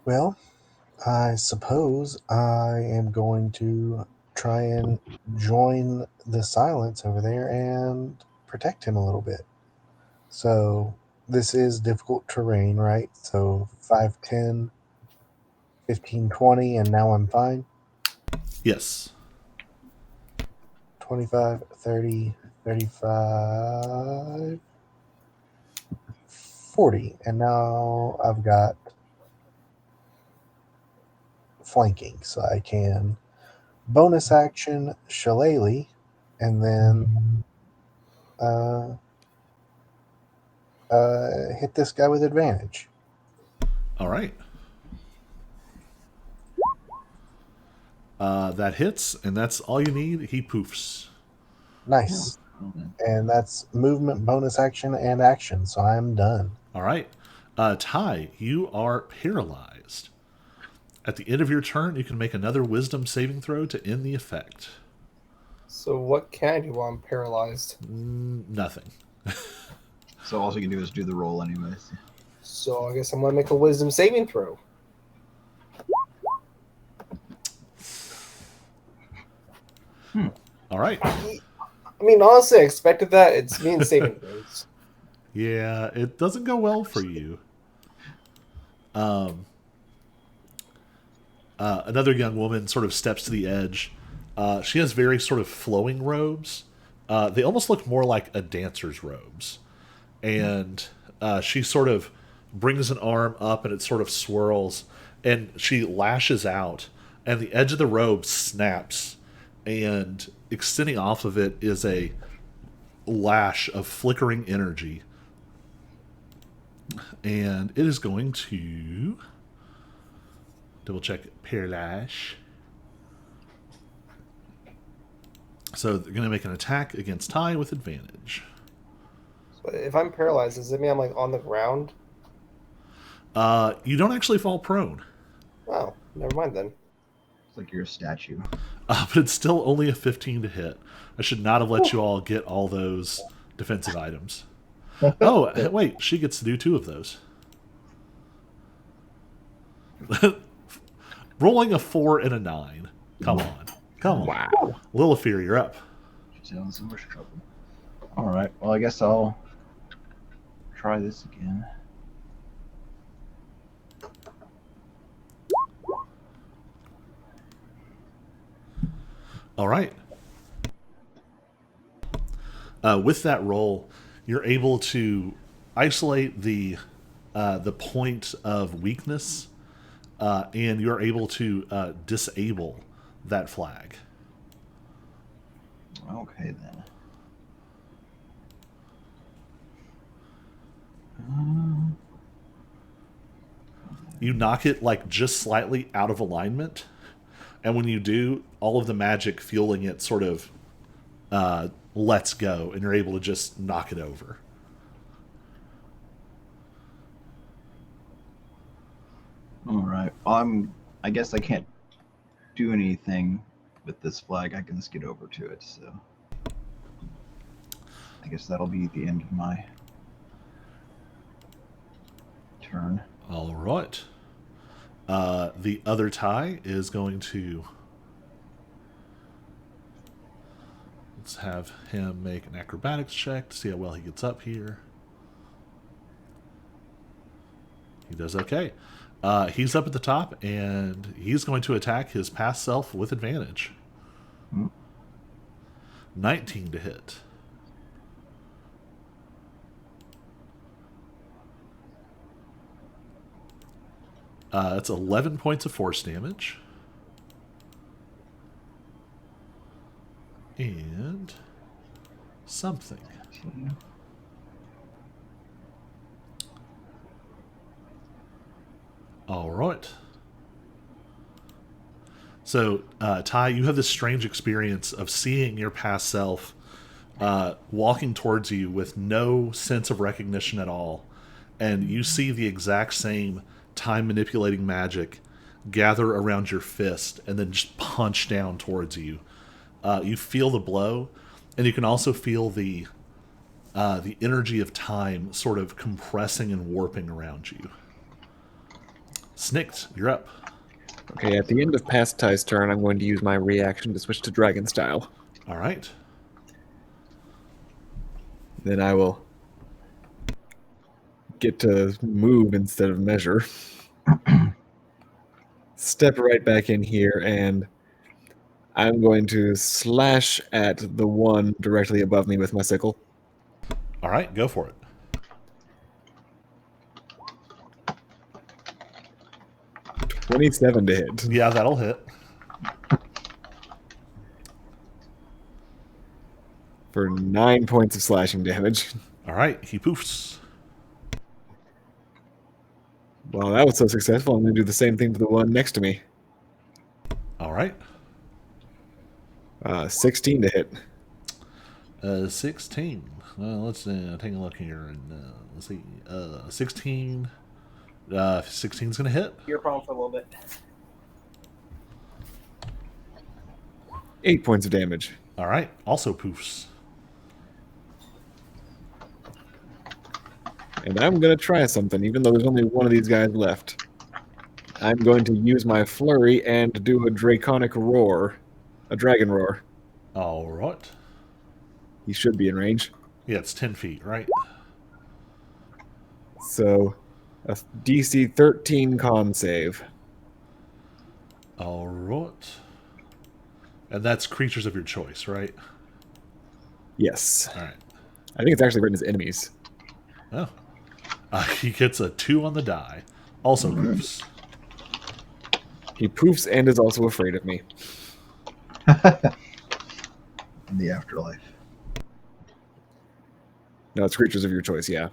S6: Well, I suppose I am going to try and join the Silence over there and protect him a little bit. So this is difficult terrain, right? So 5, 10, 15, 20, and now I'm fine.
S1: Yes.
S6: 25, 30, 35, 40. And now I've got flanking, so I can bonus action Shillelagh and then hit this guy with advantage.
S1: All right. That hits, and that's all you need. He poofs.
S6: Nice. And that's movement, bonus action, and action, so I'm done.
S1: All right. Ty, you are paralyzed. At the end of your turn, you can make another wisdom saving throw to end the effect.
S2: So what can I do while I'm paralyzed?
S1: Nothing.
S4: So all you can do is do the roll anyways.
S2: So I guess I'm going to make a wisdom saving throw.
S1: All right.
S2: I mean, honestly, I expected that. It's me and saving throws.
S1: Yeah, it doesn't go well for you. Another young woman sort of steps to the edge. She has very sort of flowing robes. They almost look more like a dancer's robes. And she sort of brings an arm up and it sort of swirls. And she lashes out. And the edge of the robe snaps. And extending off of it is a lash of flickering energy. And it is going to double check paralyze. So they're going to make an attack against Ty with advantage.
S2: But if I'm paralyzed, does it mean I'm like on the ground?
S1: You don't actually fall prone,
S2: Oh, never mind then.
S4: It's like you're a statue.
S1: but it's still only a 15 to hit. I should not have let you all get all those defensive items. Oh, wait, she gets to do 2 of those. Rolling a 4 and a 9. Come on. Come on.
S3: Wow.
S1: Lilithir, you're up.
S4: She's in so much trouble. Alright, well, I guess I'll try this again.
S1: All right. With that roll, you're able to isolate the point of weakness, and you're able to disable that flag.
S4: Okay, then.
S1: You knock it like just slightly out of alignment, and when you do, all of the magic fueling it sort of lets go, and you're able to just knock it over.
S4: Alright, I guess I can't do anything with this flag. I can just get over to it, so I guess that'll be the end of my turn.
S1: All right. The other Ty is going to... Let's have him make an acrobatics check to see how well he gets up here. He does okay. He's up at the top, and he's going to attack his past self with advantage. 19 to hit. That's 11 points of force damage. And something. All right. So, Ty, you have this strange experience of seeing your past self walking towards you with no sense of recognition at all. And you see the exact same time-manipulating magic gather around your fist and then just punch down towards you. You feel the blow, and you can also feel the energy of time sort of compressing and warping around you. Snicked, you're up.
S3: Okay, at the end of past Ty's turn, I'm going to use my reaction to switch to Dragon Style.
S1: All right.
S3: Then I will get to move instead of measure. Step right back in here, and I'm going to slash at the one directly above me with my sickle.
S1: All right, go for it.
S3: 27 to hit.
S1: Yeah, that'll hit.
S3: For 9 points of slashing damage.
S1: All right, he poofs.
S3: Well, that was so successful, I'm going to do the same thing to the one next to me.
S1: All right.
S3: 16 to hit.
S1: 16. Let's take a look here. And let's see. 16. 16's going to hit.
S2: You're prone for a little bit.
S3: 8 points of damage.
S1: All right, also poofs.
S3: And I'm going to try something, even though there's only one of these guys left. I'm going to use my flurry and do a draconic roar. A dragon roar.
S1: All right.
S3: He should be in range.
S1: Yeah, it's 10 feet, right?
S3: So, a DC 13 con save.
S1: All right. And that's creatures of your choice, right?
S3: Yes.
S1: All right.
S3: I think it's actually written as enemies.
S1: Oh. He gets a 2 on the die. Also poofs.
S3: He poofs and is also afraid of me.
S4: In the afterlife.
S3: No, it's creatures of your choice, yeah.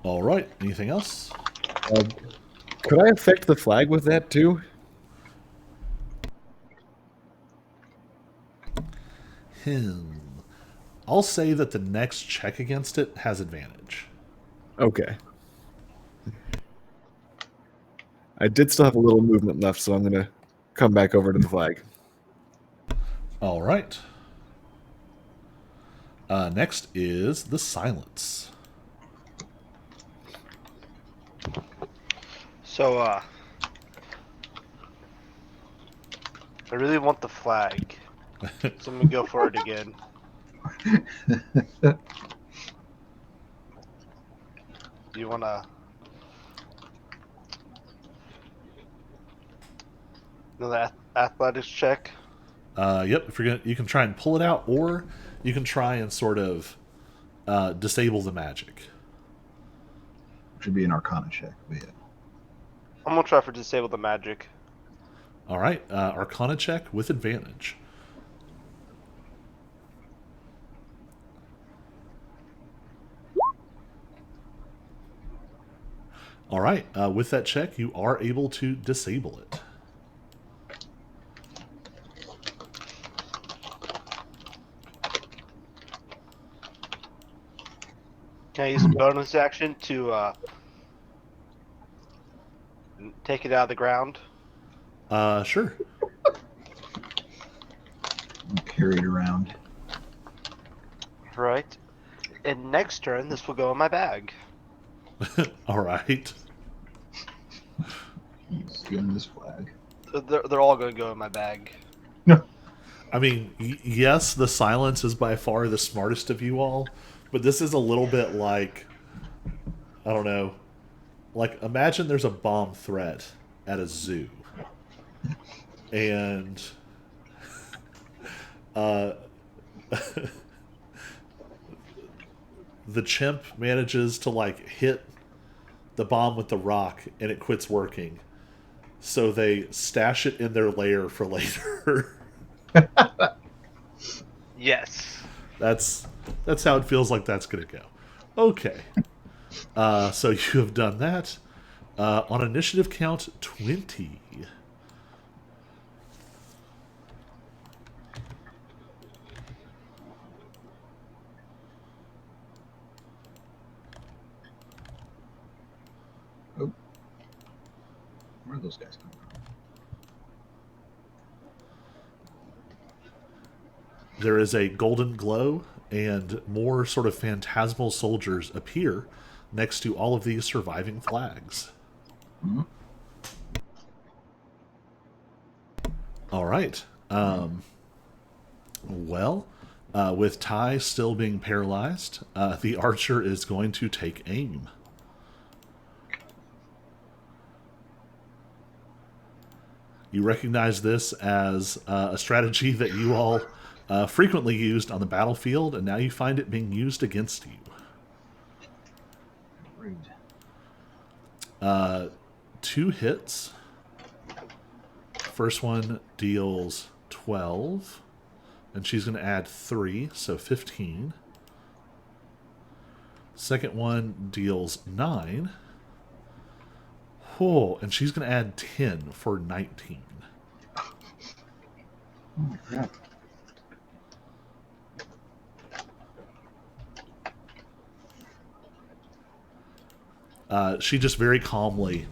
S1: All right. Anything else?
S3: Could I affect the flag with that too?
S1: I'll say that the next check against it has advantage.
S3: Okay. I did still have a little movement left, so I'm going to come back over to the flag.
S1: All right. Next is the silence.
S5: So, I really want the flag. So I'm gonna go for it again. Do you wanna... Another athletics check?
S1: Yep. If you're gonna, you can try and pull it out, or you can try and sort of disable the magic.
S4: Should be an Arcana check. But yeah.
S5: I'm gonna try for disable the magic.
S1: All right. Arcana check with advantage. All right. With that check, you are able to disable it.
S5: Can I use a bonus action to take it out of the ground?
S1: Sure.
S4: Carry it around.
S5: Right. And next turn, this will go in my bag.
S1: All right.
S4: He's getting this flag.
S5: They're all going to go in my bag.
S1: I mean, yes, the silence is by far the smartest of you all, but this is a little bit like, I don't know, like imagine there's a bomb threat at a zoo, and the chimp manages to like hit the bomb with the rock and it quits working, so they stash it in their lair for later.
S5: Yes.
S1: That's how it feels like that's gonna go. Okay. So you have done that. On initiative count 20.
S4: Oh. Where are those guys coming from?
S1: There is a golden glow, and more sort of phantasmal soldiers appear next to all of these surviving flags.
S4: Hmm?
S1: All right. Well, with Ty still being paralyzed, the archer is going to take aim. You recognize this as a strategy that you all frequently used on the battlefield, and now you find it being used against you.
S4: Rude.
S1: 2 hits. First one deals 12, and she's going to add 3, so 15. Second one deals 9. Oh, and she's going to add 10 for 19.
S4: Oh, crap.
S1: She just very calmly,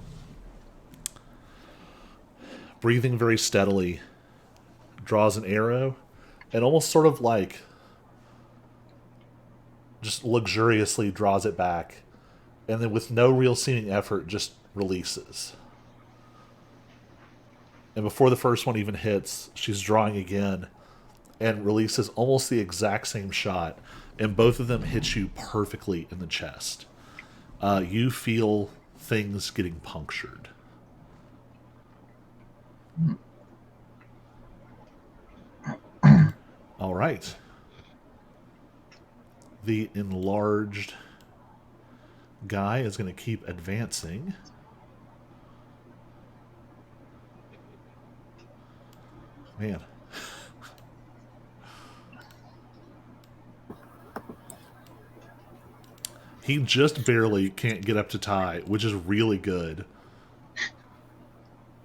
S1: breathing very steadily, draws an arrow and almost sort of like just luxuriously draws it back, and then with no real seeming effort just releases. And before the first one even hits, she's drawing again and releases almost the exact same shot, and both of them hit you perfectly in the chest. You feel things getting punctured. All right. The enlarged guy is going to keep advancing. Man. He just barely can't get up to Ty, which is really good.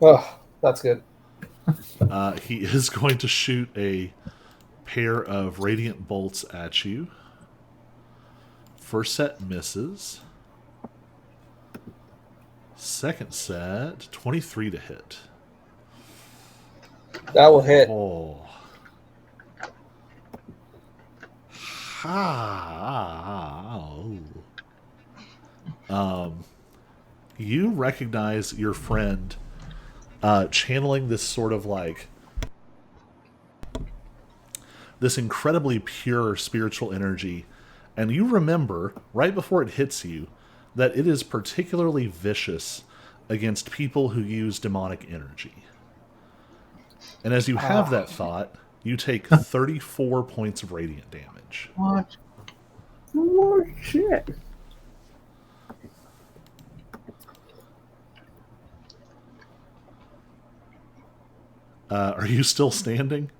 S2: Oh, that's good.
S1: He is going to shoot a pair of radiant bolts at you. First set misses. Second set, 23 to hit.
S2: That will hit.
S1: Oh. You recognize your friend channeling this sort of like this incredibly pure spiritual energy, and you remember right before it hits you that it is particularly vicious against people who use demonic energy. And as you have that thought, you take 34 points of radiant damage.
S4: What?
S3: Oh, shit.
S1: Are you still standing?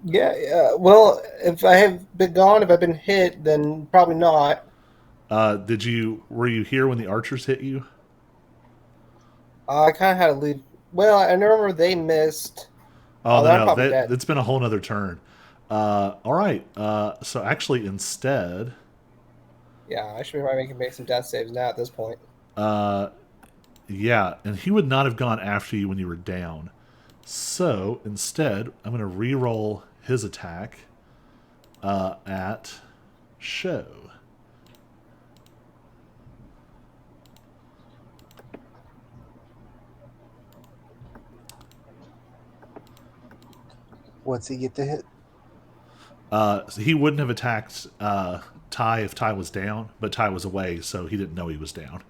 S2: Yeah. Well, if I have been gone, if I've been hit, then probably not.
S1: Were you here when the archers hit you?
S2: I kind of had to leave. Well, I remember they missed.
S1: Oh,
S2: then I'm
S1: no,
S2: probably dead.
S1: it's been a whole nother turn. All right. So actually, instead,
S2: Yeah, I should be probably make some death saves now at this point.
S1: yeah, and he would not have gone after you when you were down. So instead, I'm going to re-roll his attack at Show.
S6: What's he get to hit?
S1: So he wouldn't have attacked Ty if Ty was down, but Ty was away, so he didn't know he was down.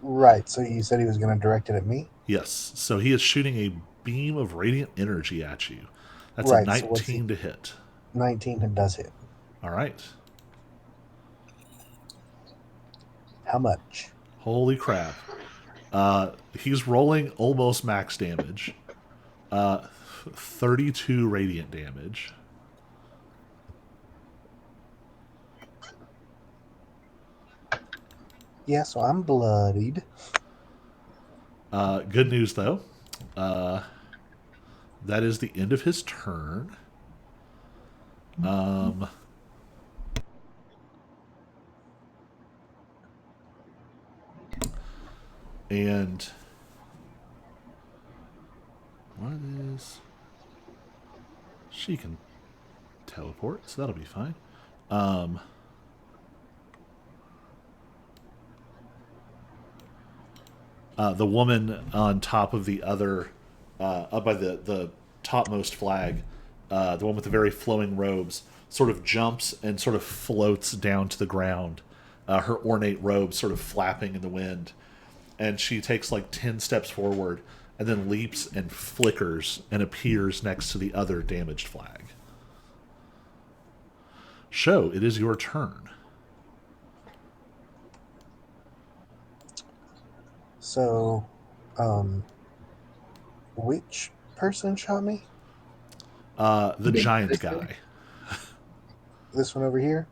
S6: Right, so you said he was going to direct it at me?
S1: Yes, so he is shooting a beam of radiant energy at you. That's
S6: Right,
S1: a
S6: so what's
S1: 19 to hit.
S6: 19 does hit.
S1: All right.
S6: How much?
S1: Holy crap. He's rolling almost max damage. 32 radiant damage.
S6: Yeah, so I'm bloodied.
S1: Good news, though. That is the end of his turn. And what is... She can teleport, so that'll be fine. The woman on top of the other, up by the topmost flag, the one with the very flowing robes, sort of jumps and sort of floats down to the ground, her ornate robes sort of flapping in the wind. And she takes like 10 steps forward and then leaps and flickers and appears next to the other damaged flag. Show, it is your turn.
S6: So, which person shot me?
S1: The
S4: Big
S1: giant
S4: fist guy?
S1: guy.
S6: This one over here?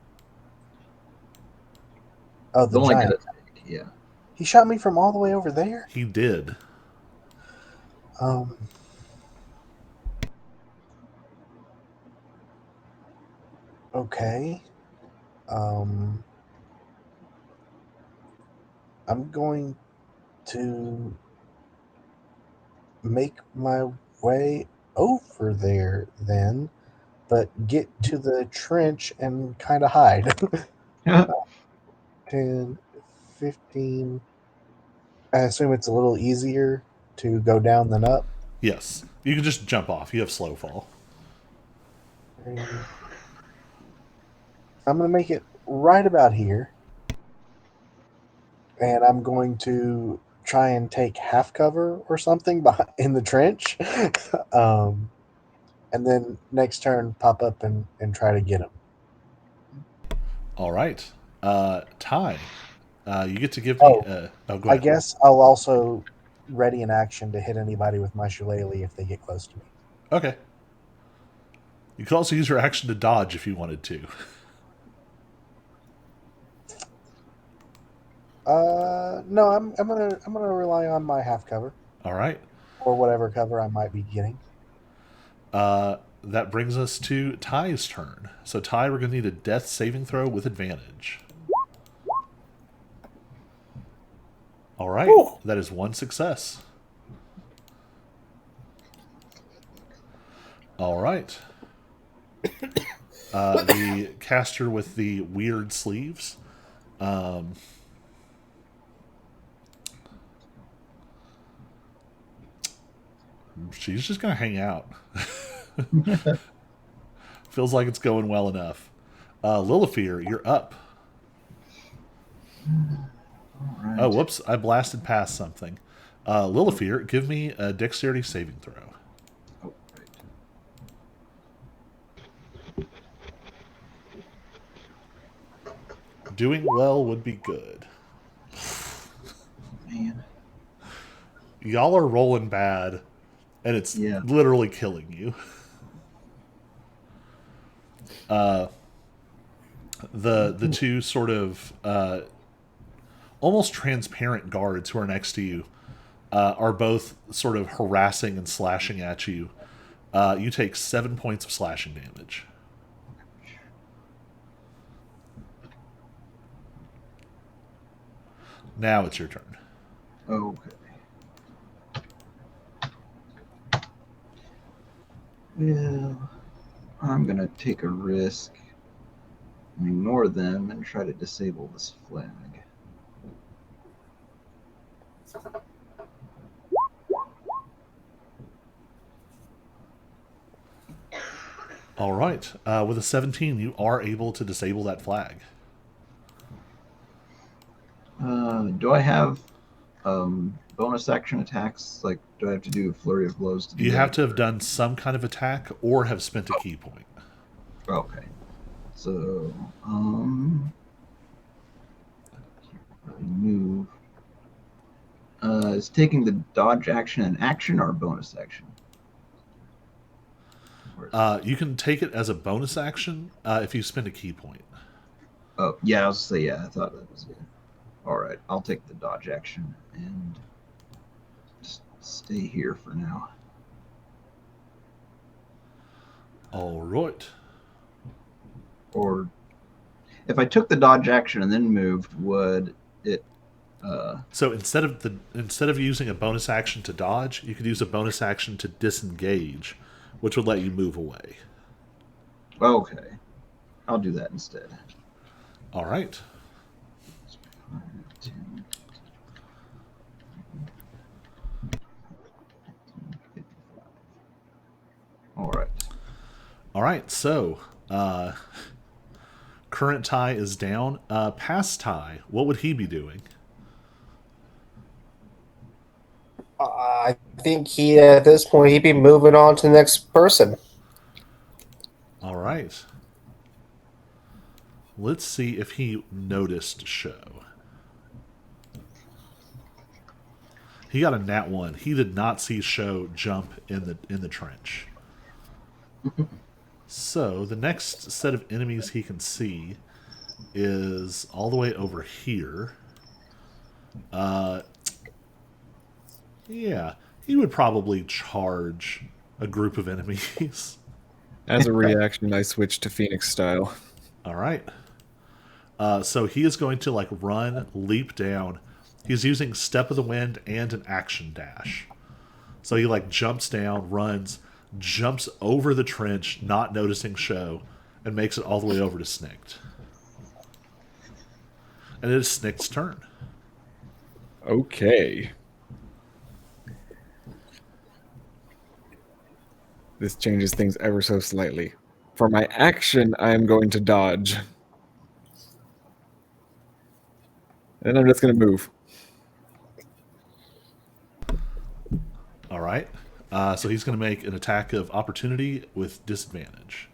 S6: Oh,
S4: The
S6: the
S4: only guy
S6: giant.
S4: that's big, yeah.
S6: He shot me from all the way over there?
S1: He did.
S6: Um, okay. Um, I'm going to make my way over there then, but get to the trench and kind of hide. 10, 15. I assume it's a little easier to go down than up.
S1: Yes. You can just jump off. You have slow fall.
S6: I'm going to make it right about here. And I'm going to try and take half cover or something in the trench. um, and then next turn, pop up and try to get him.
S1: All right. Ty, you get to give me.
S6: Oh,
S1: Oh, go
S6: I
S1: ahead.
S6: guess I'll also ready an action to hit anybody with my shillelagh if they get close to me.
S1: Okay. You could also use your action to dodge if you wanted to.
S6: No, I'm gonna rely on my half cover
S1: All right.
S6: or whatever cover I might be getting.
S1: That brings us to Ty's turn. So, Ty, we're going to need a death saving throw with advantage. All right.
S6: Whew.
S1: That is one success. All right. The caster with the weird sleeves. She's just going to hang out. Feels like it's going well enough. Lilifear, you're up.
S4: All right.
S1: Oh, whoops. I blasted past something. Lilifear, give me a dexterity saving throw.
S4: Oh, right.
S1: Doing well would be good.
S4: Man.
S1: Y'all are rolling bad, and it's
S4: Yeah.
S1: literally killing you. The two sort of almost transparent guards who are next to you are both sort of harassing and slashing at you. You take 7 points of slashing damage. Now it's your turn.
S4: Okay. Well, I'm gonna take a risk and ignore them and try to disable this flag.
S1: All right. With a 17, you are able to disable that flag.
S4: Do I have bonus action attacks? Like, do I have to do a flurry of blows to do
S1: You
S4: that?
S1: have to have done some kind of attack or have spent a key point.
S4: Okay. So, can't really move. Is taking the dodge action an action or a bonus action?
S1: You can take it as a bonus action if you spend a key point.
S4: Oh, yeah, I'll say yeah. I thought that was it. All right, I'll take the dodge action and just stay here for now.
S1: All right.
S4: Or if I took the dodge action and then moved, would it?
S1: So instead of using a bonus action to dodge, you could use a bonus action to disengage, which would let you move away.
S4: Okay, I'll do that instead.
S1: All right.
S4: 10, all right.
S1: All right. So current Ty is down. Past Ty, what would he be doing?
S2: I think he at this point he'd be moving on to the next person.
S1: All right. Let's see if he noticed Show. He got a nat 1. He did not see Sho jump in the trench. So the next set of enemies he can see is all the way over here. Yeah, he would probably charge a group of enemies.
S3: As a reaction, I switched to Phoenix style.
S1: All right. So he is going to like run, leap down. He's using Step of the Wind and an action dash. So he like jumps down, runs, jumps over the trench, not noticing Sho, and makes it all the way over to Snicked. And it is Snicked's turn.
S3: Okay. This changes things ever so slightly. For my action, I am going to dodge. And I'm just going to move.
S1: All right. So he's going to make an attack of opportunity with disadvantage.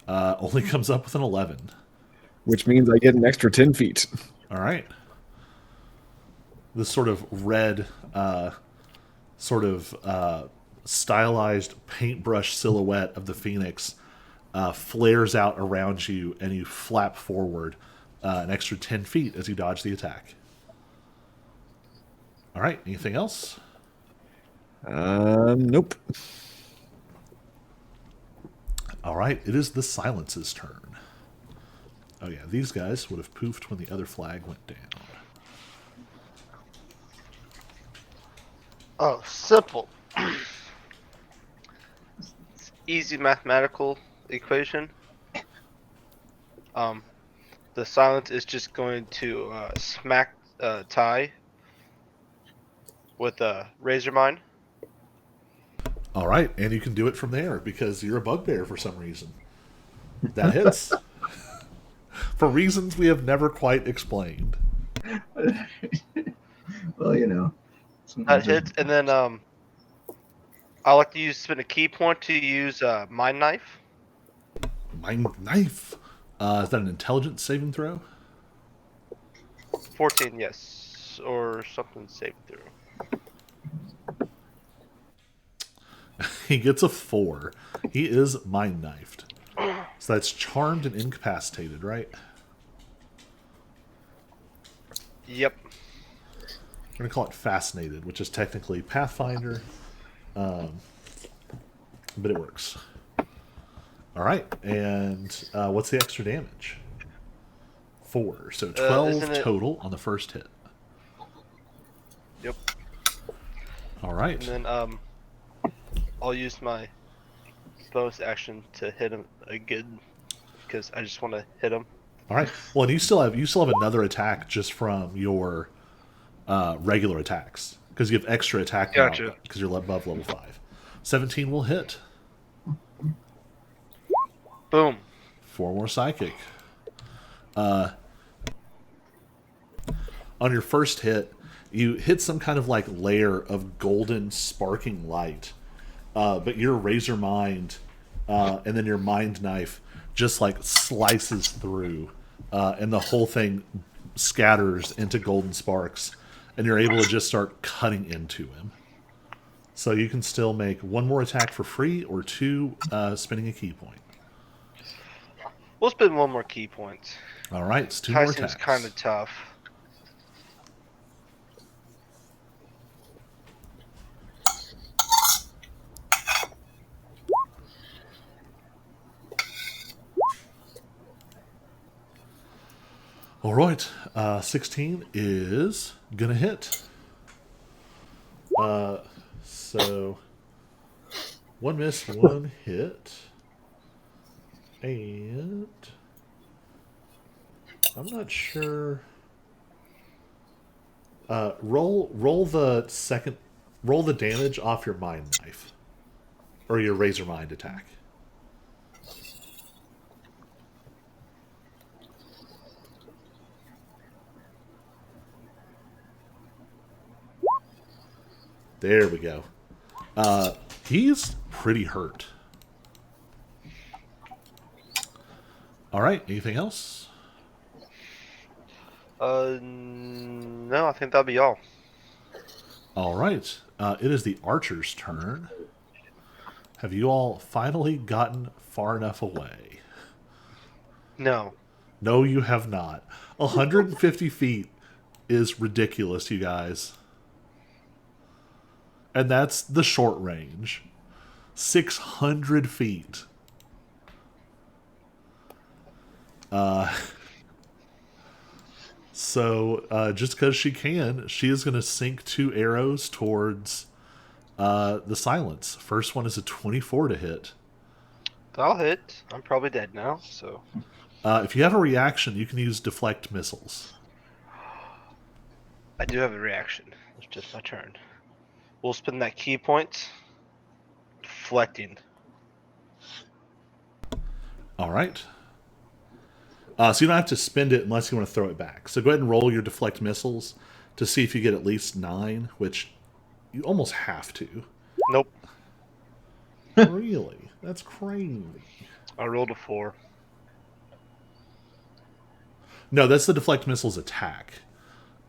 S1: Only comes up with an 11.
S3: Which means I get an extra 10 feet.
S1: All right. This sort of red, stylized paintbrush silhouette of the Phoenix flares out around you, and you flap forward an extra 10 feet as you dodge the attack. All right. Anything else?
S3: Nope.
S1: All right. It is the Silence's turn. Oh, yeah. These guys would have poofed when the other flag went down.
S5: Oh, simple. It's easy mathematical equation. The silence is just going to smack Ty with a razor mine.
S1: All right. And you can do it from there because you're a bugbear for some reason. That hits. For reasons we have never quite explained.
S4: Well, you know.
S5: That
S4: sometimes
S5: hits, and then I like to spend a key point to use Mind Knife.
S1: Mind Knife. Is that an intelligence saving throw?
S5: 14, yes, or something saving through.
S1: He gets a 4. He is mind knifed. So that's charmed and incapacitated, right?
S5: Yep.
S1: We're going to call it fascinated, which is technically Pathfinder. But it works. All right. And what's the extra damage? 4. So 12 total on the first hit.
S5: Yep.
S1: All right.
S5: And then I'll use my bonus action to hit him again because I just want to hit him.
S1: All right. Well, and you still have now attack just from your regular attacks because you have extra attack now because you're above level 5. 17 will hit.
S5: Boom.
S1: 4 more psychic. On your first hit, you hit some kind of like layer of golden sparking light, but your razor mind and then your mind knife just like slices through, and the whole thing scatters into golden sparks, and you're able to just start cutting into him. So you can still make 1 more attack for free or 2 spending a key point.
S5: We'll spend 1 more key point.
S1: All right, it's 2 more attacks.
S5: Tyson's kind of tough.
S1: All right, 16 is gonna hit. So 1 miss, 1 hit, and I'm not sure. Roll the damage off your mind knife or your razor mind attack. There we go. He's pretty hurt. All right. Anything else?
S5: No, I think that'll be all.
S1: All right. It is the archer's turn. Have you all finally gotten far enough away?
S5: No.
S1: No, you have not. 150 feet is ridiculous, you guys. And that's the short range. 600 feet. So just because she can, she is going to sink 2 arrows towards the silence. First one is a 24 to hit.
S5: That'll hit. I'm probably dead now, so.
S1: If you have a reaction, you can use deflect missiles.
S5: I do have a reaction. It's just my turn. We'll spend that key point. Deflecting.
S1: All right. So you don't have to spend it unless you want to throw it back. So go ahead and roll your deflect missiles to see if you get at least 9, which you almost have to.
S5: Nope.
S1: Really? That's crazy.
S5: I rolled a 4.
S1: No, that's the deflect missiles attack.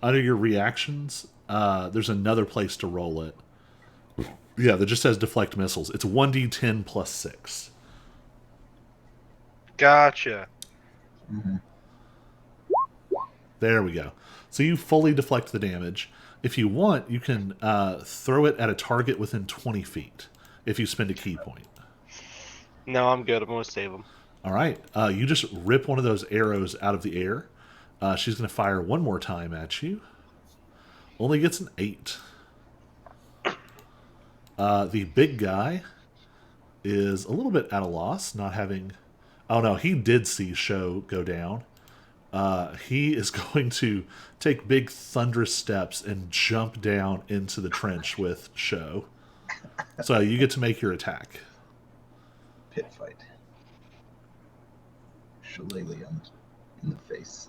S1: Under your reactions, there's another place to roll it. Yeah, that just says deflect missiles. It's 1d10 plus 6.
S5: Gotcha.
S1: There we go. So you fully deflect the damage. If you want, you can throw it at a target within 20 feet if you spend a key point.
S5: No, I'm good. I'm going to save him.
S1: All right. You just rip one of those arrows out of the air. She's going to fire one more time at you. Only gets an 8. The big guy is a little bit at a loss, not having... Oh, no, he did see Sho go down. He is going to take big thunderous steps and jump down into the trench with Sho. So you get to make your attack.
S4: Pit fight. Shillelagh in the face.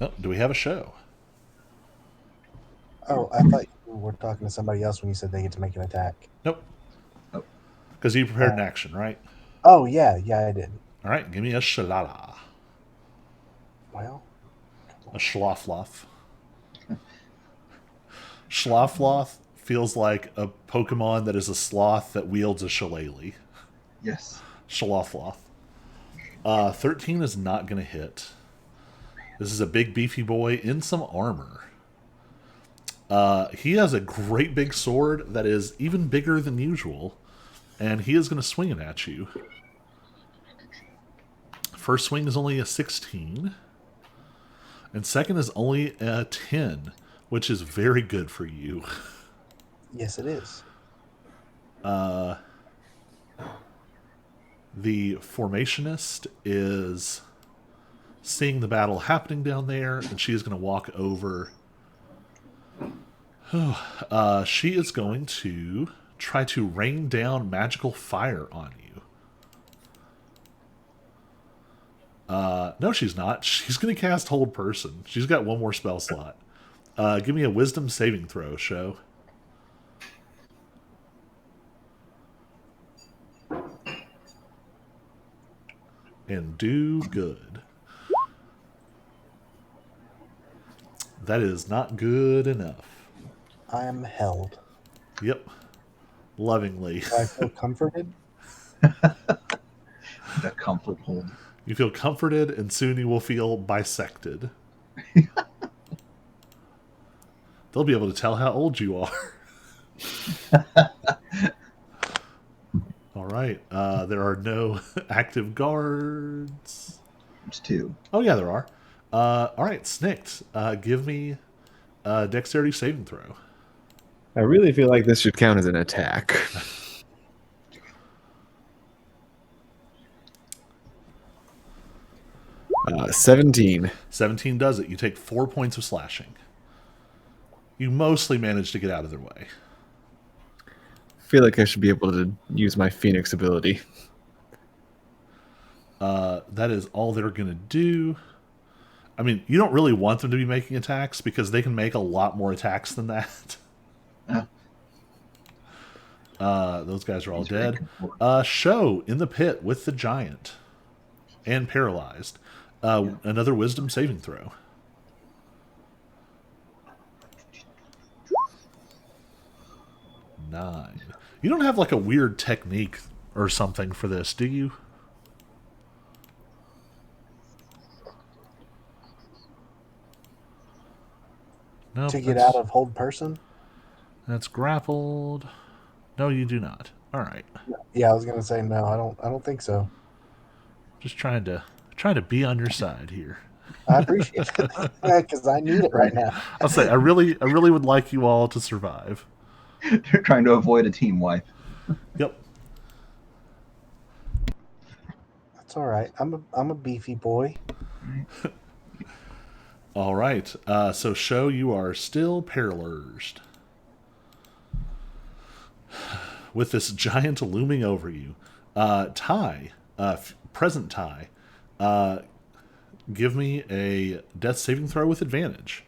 S1: Oh, do we have a show?
S6: Oh, I thought you were talking to somebody else when you said they get to make an attack.
S1: Nope.
S4: Nope.
S1: Because you prepared an action, right?
S6: Oh, yeah, I did.
S1: All right, give me a shalala.
S6: Well,
S1: A schlafloth. Schlafloth feels like a Pokemon that is a sloth that wields a shillelagh.
S4: Yes.
S1: Schlafloth. 13 is not going to hit. This is a big beefy boy in some armor. He has a great big sword that is even bigger than usual, and he is going to swing it at you. First swing is only a 16, and second is only a 10, which is very good for you.
S6: yes, it is.
S1: The formationist is seeing the battle happening down there, and she is going to walk over. She is going to try to rain down magical fire on you. No, she's not. She's going to cast Hold Person. She's got one more spell slot. Give me a wisdom saving throw, Sho. And do good. That is not good enough.
S6: I am held.
S1: Yep. Lovingly.
S6: Do I feel comforted?
S4: The comfort hold.
S1: You feel comforted, and soon you will feel bisected. They'll be able to tell how old you are. All right. There are no active guards.
S4: There's 2.
S1: Oh, yeah, there are. All right, Snicked. Give me a dexterity saving throw.
S3: I really feel like this should count as an attack. 17.
S1: 17 does it. You take 4 points of slashing. You mostly manage to get out of their way.
S3: I feel like I should be able to use my Phoenix ability.
S1: That is all they're going to do. I mean, you don't really want them to be making attacks because they can make a lot more attacks than that. Those guys are all
S4: He's very
S1: dead.
S4: important.
S1: Show in the pit with the giant and paralyzed. Another wisdom saving throw. 9. You don't have like a weird technique or something for this, do you? Nope,
S6: To get out of hold person?
S1: that's grappled. No, you do not. All right.
S6: Yeah, I was gonna say no. I don't think so.
S1: Just trying to be on your side here.
S6: I appreciate that because I need it right now.
S1: I'll say I really would like you all to survive.
S4: They're trying to avoid a team wipe.
S1: Yep.
S6: That's all right. I'm a beefy boy.
S1: All right. So show you are still paralyzed with this giant looming over you. Ty, present Ty, give me a death saving throw with advantage.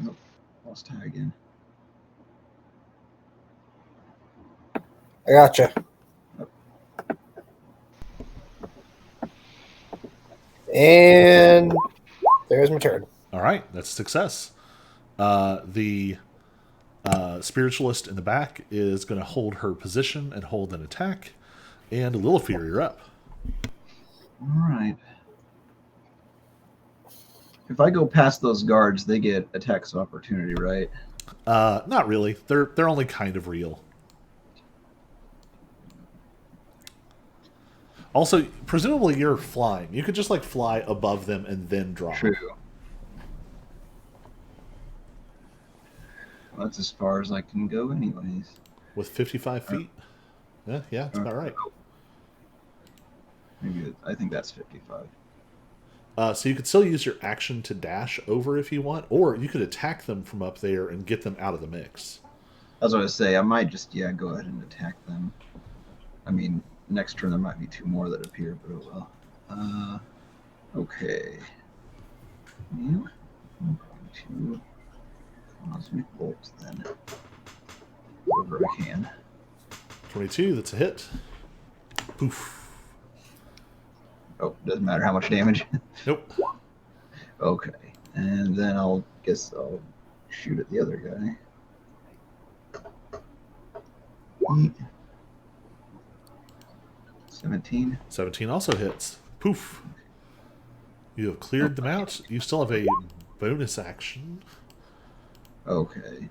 S4: Nope. Lost tie again.
S2: I gotcha. And there's my turn.
S1: All right, that's a success. The spiritualist in the back is going to hold her position and hold an attack. And Lilifear, you're up.
S4: All right. If I go past those guards, they get attacks of opportunity, right?
S1: Not really. They're only kind of real. Also, presumably you're flying. You could just like fly above them and then drop.
S4: True. Well, that's as far as I can go, anyways.
S1: With 55 feet. Yeah, that's about right.
S4: Maybe I think that's 55.
S1: So you could still use your action to dash over if you want, or you could attack them from up there and get them out of the mix.
S4: I was going to say, I might just, go ahead and attack them. I mean, next turn there might be 2 more that appear, but oh well. Okay. Yeah. I'm going to cosmic bolt then. Wherever I can.
S1: 22, that's a hit. Poof.
S4: Oh, doesn't matter how much damage.
S1: Nope.
S4: Okay. And then I'll shoot at the other guy. 17.
S1: 17 also hits. Poof. You have cleared them out. You still have a bonus action.
S4: Okay.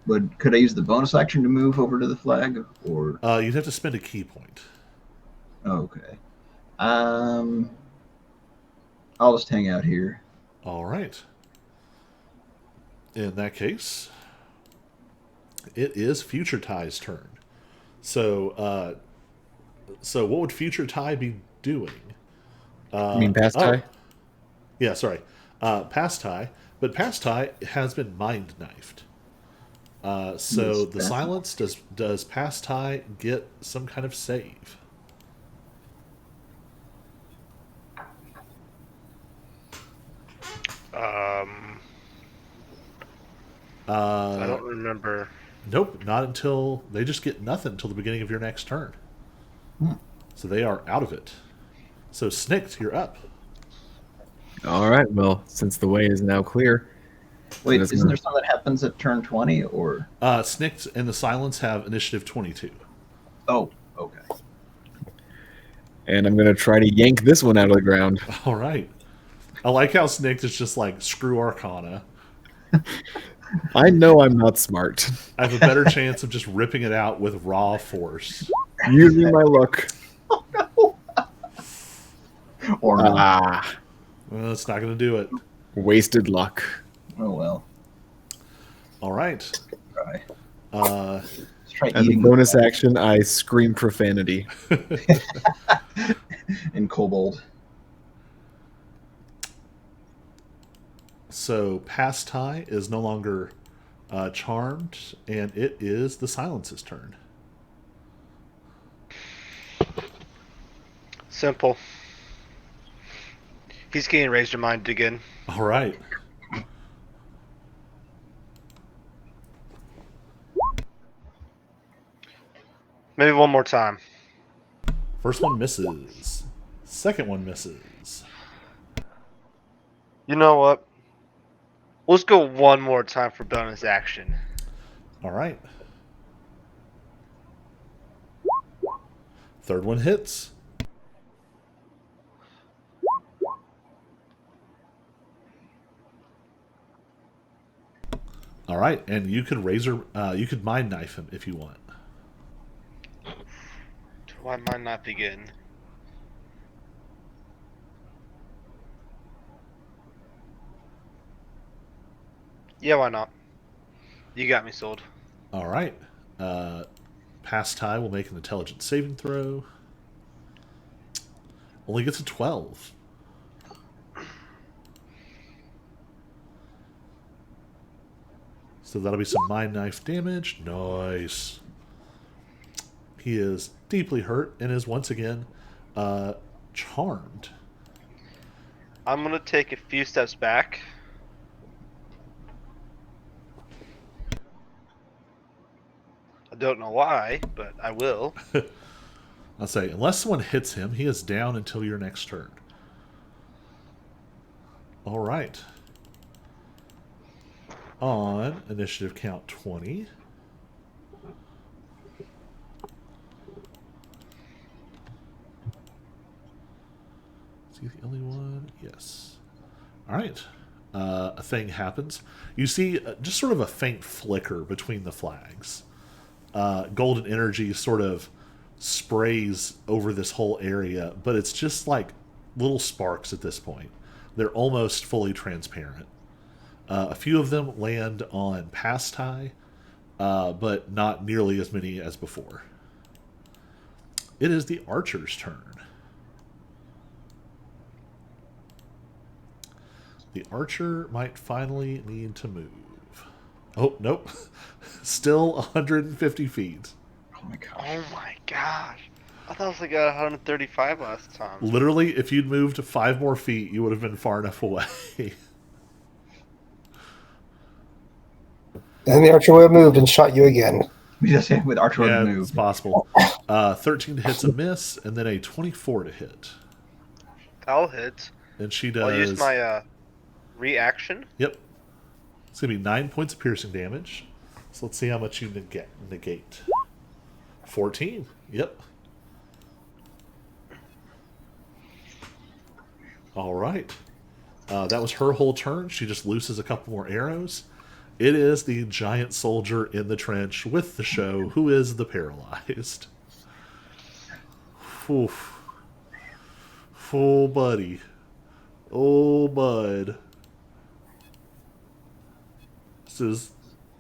S4: But could I use the bonus action to move over to the flag, or?
S1: You'd have to spend a key point.
S4: Okay. I'll just hang out here.
S1: All right. In that case, it is Future Ty's turn. So, what would Future Ty be doing?
S3: You mean past Ty?
S1: Yeah, sorry. Past Ty. But Past Ty has been mind knifed. So
S4: Yes,
S1: the silence, does Past Ty get some kind of save?
S5: I don't remember.
S1: Nope, not until they just get nothing until the beginning of your next turn. So they are out of it. So Snicked, you're up.
S3: All right. Well, since the way is now clear.
S4: Wait,
S3: That's
S4: isn't
S3: gonna-
S4: there something that happens at turn 20, or?
S1: Snicked and the silence have initiative 22.
S4: Oh, okay.
S3: And I'm going to try to yank this one out of the ground.
S1: All right. I like how Snicked is just like, screw Arcana.
S3: I know I'm not smart.
S1: I have a better chance of just ripping it out with raw force.
S3: Using my luck.
S4: Or not.
S3: Ah,
S1: Well, it's not going to do it.
S3: wasted luck.
S4: Oh well.
S1: All right.
S4: Try.
S1: Uh,
S4: Let's try
S3: As a
S4: eating
S3: bonus action, I scream profanity.
S4: in kobold.
S1: so Past Ty is no longer Charmed, and it is the Silence's turn.
S5: Simple. He's getting raised your mind again.
S1: All right.
S5: Maybe one more time.
S1: First one misses. Second one misses.
S5: You know what? Let's go one more time for bonus action.
S1: All right. Third one hits. All right, and you could you could mind knife him if you want.
S5: Why might not begin? Yeah, why not? You got me sold.
S1: All right. Past Ty will make an intelligence saving throw. Only gets a 12. So that'll be some mind knife damage. Nice. He is deeply hurt and is once again charmed.
S5: I'm gonna take a few steps back. I don't know why, but I will.
S1: I'll say, unless someone hits him, he is down until your next turn. All right. On initiative count 20. Is he the only one? Yes. All right. A thing happens. You see just sort of a faint flicker between the flags. Golden energy sort of sprays over this whole area, but it's just like little sparks at this point. They're almost fully transparent. A few of them land on Past High, but not nearly as many as before. It is the archer's turn. The archer might finally need to move. Oh, nope. Still 150 feet.
S4: Oh my gosh.
S5: Oh my gosh. I thought I was like at 135 last time.
S1: Literally, if you'd moved 5 more feet, you would have been far enough away.
S2: Then the archer would have moved and shot you again.
S4: We just hit with Archer
S1: Yeah,
S4: move.
S1: it's possible. 13 to hit's a miss, and then a 24 to hit.
S5: I'll hit.
S1: And she does...
S5: I'll use my reaction.
S1: Yep. It's going to be 9 points of piercing damage. So let's see how much you negate. 14. Yep. All right. That was her whole turn. She just looses a couple more arrows. It is the giant soldier in the trench with the show who is the paralyzed. Oof. Oh, buddy. Oh, bud.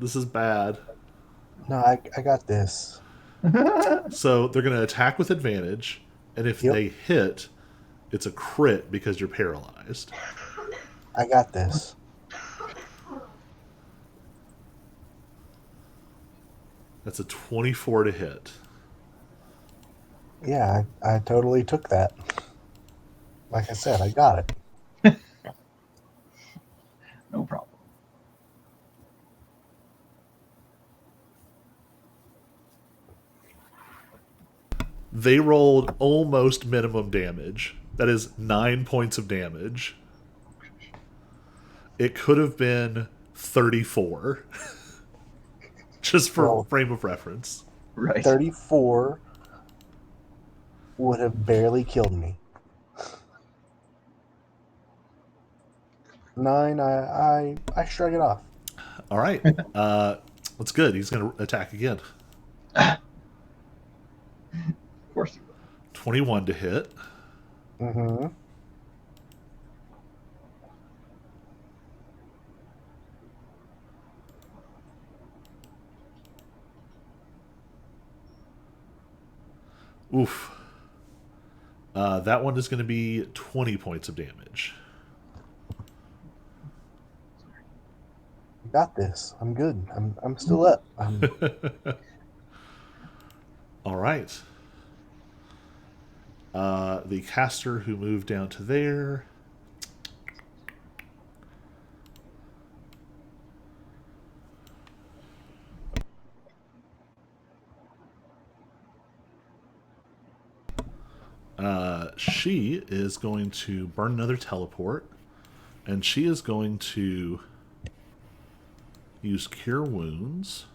S1: This is bad.
S6: No, I got this.
S1: So they're going to attack with advantage, and if
S6: Yep.
S1: they hit, it's a crit because you're paralyzed.
S6: I got this.
S1: That's a 24 to hit.
S6: Yeah, I totally took that. Like I said, I got it.
S4: No problem.
S1: They rolled almost minimum damage. That is 9 points of damage. It could have been 34. Just for
S6: Well,
S1: frame of reference.
S4: Right.
S6: 34 would have barely killed me. 9, I shrug it off.
S1: All right. That's good. He's going to attack again.
S4: Of course you will.
S1: 21 to hit.
S6: Mm-hmm.
S1: Oof. That one is going to be 20 points of damage.
S6: Got this. I'm good. I'm still up.
S1: All right. The caster who moved down to there. She is going to burn another teleport, and she is going to use Cure Wounds.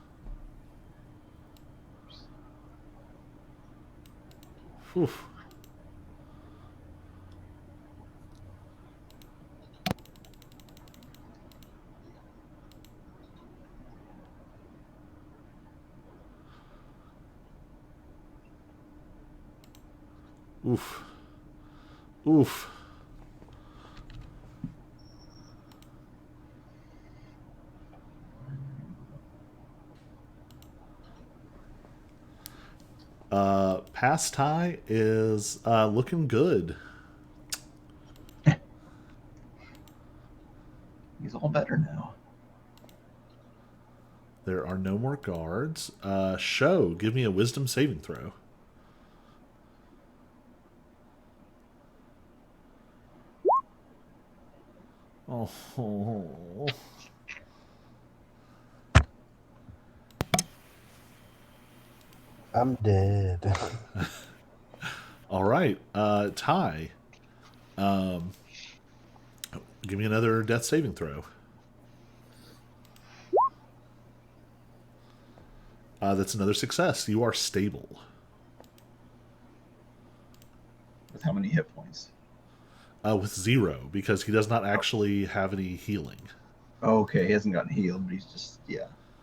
S1: Oof. Oof. Oof. Past Ty is looking good.
S4: He's all better now.
S1: There are no more guards. Show, give me a wisdom saving throw. Oh.
S6: I'm dead.
S1: All right. Ty, give me another death saving throw. That's another success. You are stable.
S4: With how many hit points?
S1: With 0, because he does not actually have any healing.
S4: Oh, okay, he hasn't gotten healed, but he's just,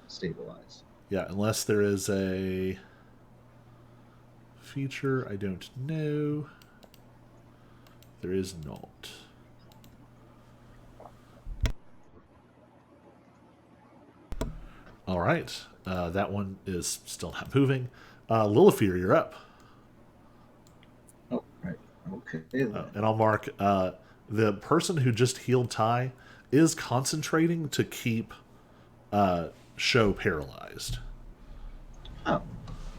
S4: stabilized.
S1: Yeah, unless there is a feature I don't know. There is not. All right. That one is still not moving. Lilifear, you're up.
S4: Oh, right. Okay. Then.
S1: And I'll mark the person who just healed Ty is concentrating to keep Show paralyzed.
S4: Oh,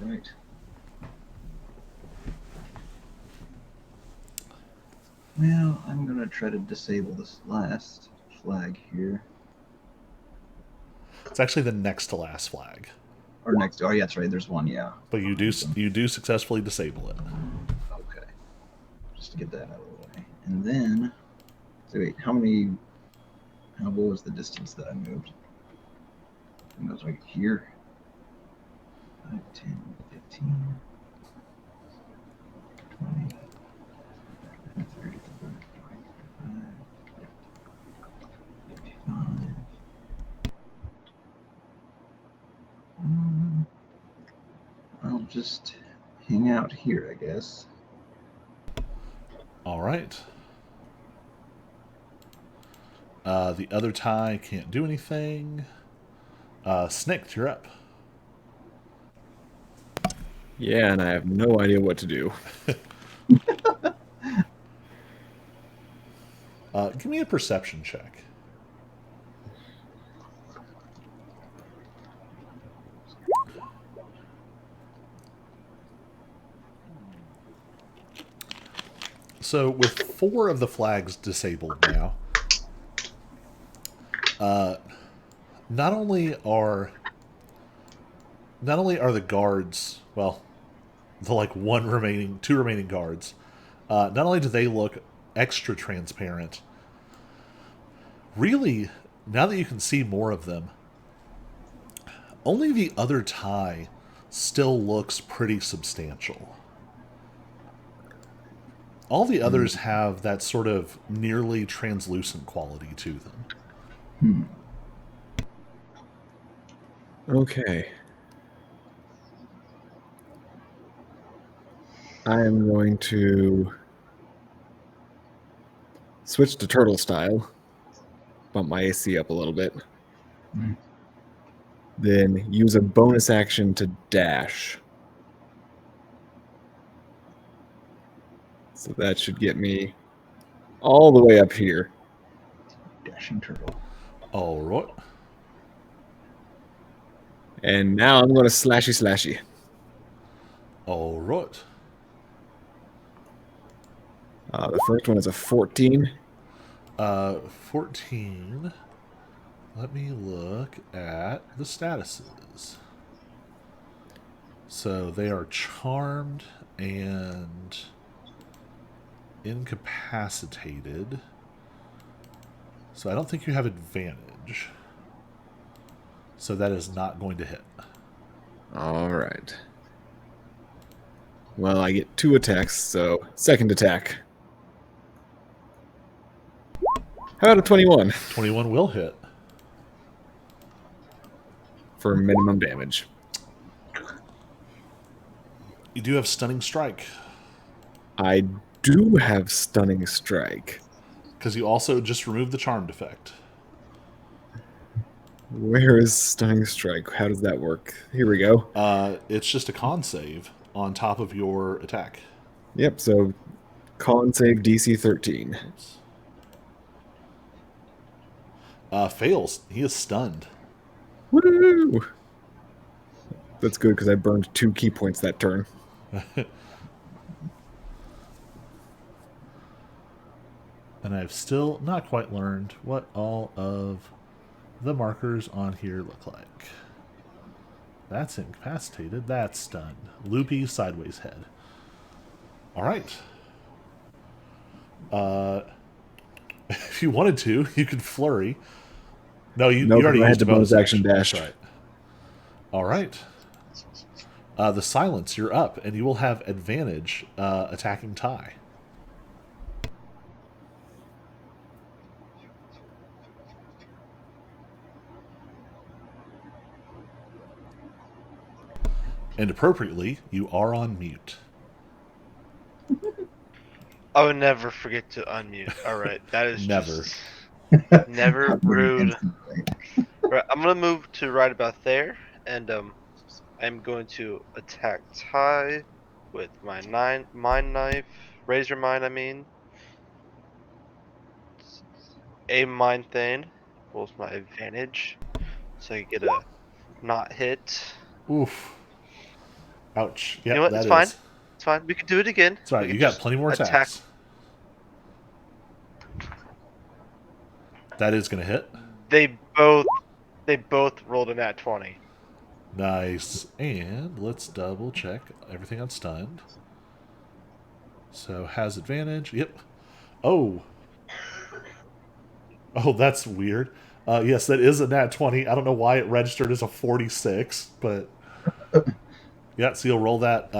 S4: right. Well, I'm going to try to disable this last flag here.
S1: It's actually the next to last flag.
S4: Or next. Oh, yeah, that's right. There's one, yeah.
S1: But you do successfully disable it.
S4: Okay. Just to get that out of the way. And then, so wait, what was the distance that I moved? I think it was right here. 5, 10, 15, 20, 30, 45, 55. I'll just hang out here, I guess.
S1: All right. The other Ty can't do anything. Snicked, you're up.
S3: Yeah, and I have no idea what to do.
S1: Give me a perception check. So with 4 of the flags disabled now, not only are the guards, well, the two remaining guards, not only do they look extra transparent, really, now that you can see more of them, only the other Ty still looks pretty substantial. All the others have that sort of nearly translucent quality to them.
S3: Okay. I am going to switch to turtle style, bump my AC up a little bit, then use a bonus action to dash. So that should get me all the way up here.
S4: Dashing turtle.
S1: All right.
S3: And now I'm going to slashy.
S1: All right.
S3: The first one is a 14.
S1: 14. Let me look at the statuses. So they are charmed and incapacitated. So I don't think you have advantage. So that is not going to hit.
S3: All right. Well, I get 2 attacks, so second attack. How about a 21
S1: 21 will hit.
S3: for minimum damage?
S1: You do have Stunning Strike.
S3: I do have Stunning Strike.
S1: Because you also just removed the Charmed effect.
S3: Where is Stunning Strike? How does that work? Here we go.
S1: It's just a con save on top of your attack.
S3: Yep, so con save DC 13.
S1: Oops. Fails. He is stunned.
S3: Woo! That's good because I burned 2 key points that turn.
S1: And I've still not quite learned what all of the markers on here look like. That's incapacitated. That's stunned. Loopy sideways head. All right. If you wanted to, you could flurry. No, you already
S3: I
S1: used
S3: had
S1: a
S3: the
S1: bonus
S3: action
S1: action.
S3: dash.
S1: That's right. All right. The silence, you're up, and you will have advantage attacking Ty. And appropriately, you are on mute.
S5: I would never forget to unmute. All right, that is
S1: Never.
S5: just never rude. Right, I'm gonna move to right about there, and I'm going to attack Ty with my mine knife, razor mine. I mean, a mine thing. Rolls my advantage, so I get a not hit.
S1: Oof. Ouch.
S5: You know
S1: Yep,
S5: what? It's
S1: that
S5: fine.
S1: is.
S5: It's fine. We can do it again.
S1: That's right.
S5: We
S1: You
S5: can
S1: got
S5: just
S1: plenty more
S5: attack.
S1: attacks. That is going to hit.
S5: They both rolled a nat 20.
S1: Nice. And let's double check everything on stunned. So has advantage. Yep. Oh. Oh, that's weird. Yes, that is a nat 20. I don't know why it registered as a 46, but yeah, so you'll roll that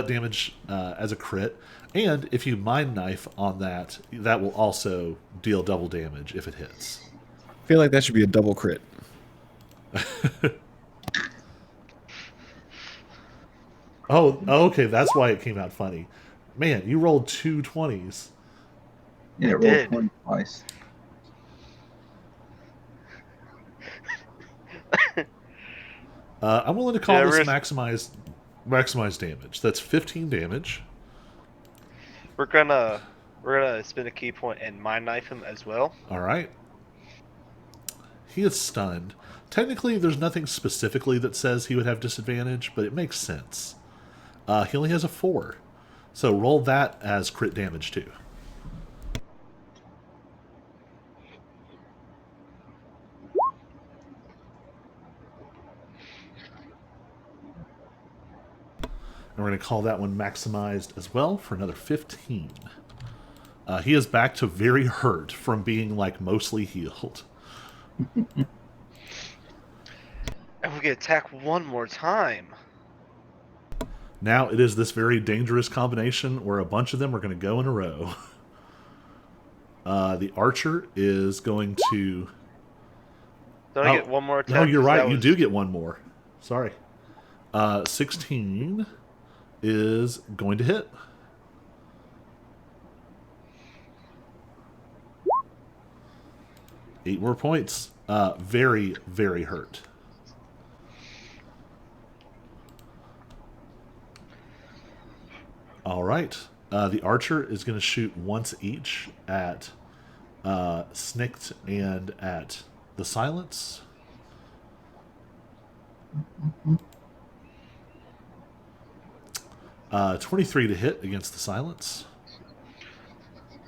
S1: damage as a crit. And if you mind knife on that, that will also deal double damage if it hits.
S3: I feel like that should be a double crit.
S1: Oh, okay, that's why it came out funny. Man, you rolled 2 20s.
S4: Yeah, it rolled
S5: did.
S4: 20 twice.
S1: I'm willing to call
S5: Yeah,
S1: this maximized damage. That's 15 damage.
S5: We're gonna spend a key point and mine knife him as well.
S1: All right. He is stunned. Technically, there's nothing specifically that says he would have disadvantage, but it makes sense. He only has a 4. So roll that as crit damage too. And we're going to call that one maximized as well for another 15. He is back to very hurt from being like mostly healed.
S5: And we can attack one more time.
S1: Now it is this very dangerous combination where a bunch of them are going to go in a row. The archer is going to...
S5: Don't I get one more attack?
S1: No, you're right.
S5: That
S1: You
S5: was-
S1: do get one more. Sorry. 16 is going to hit. Eight more points. Very, very hurt. All right. The archer is going to shoot once each at Snicked and at the silence. 23 to hit against the silence.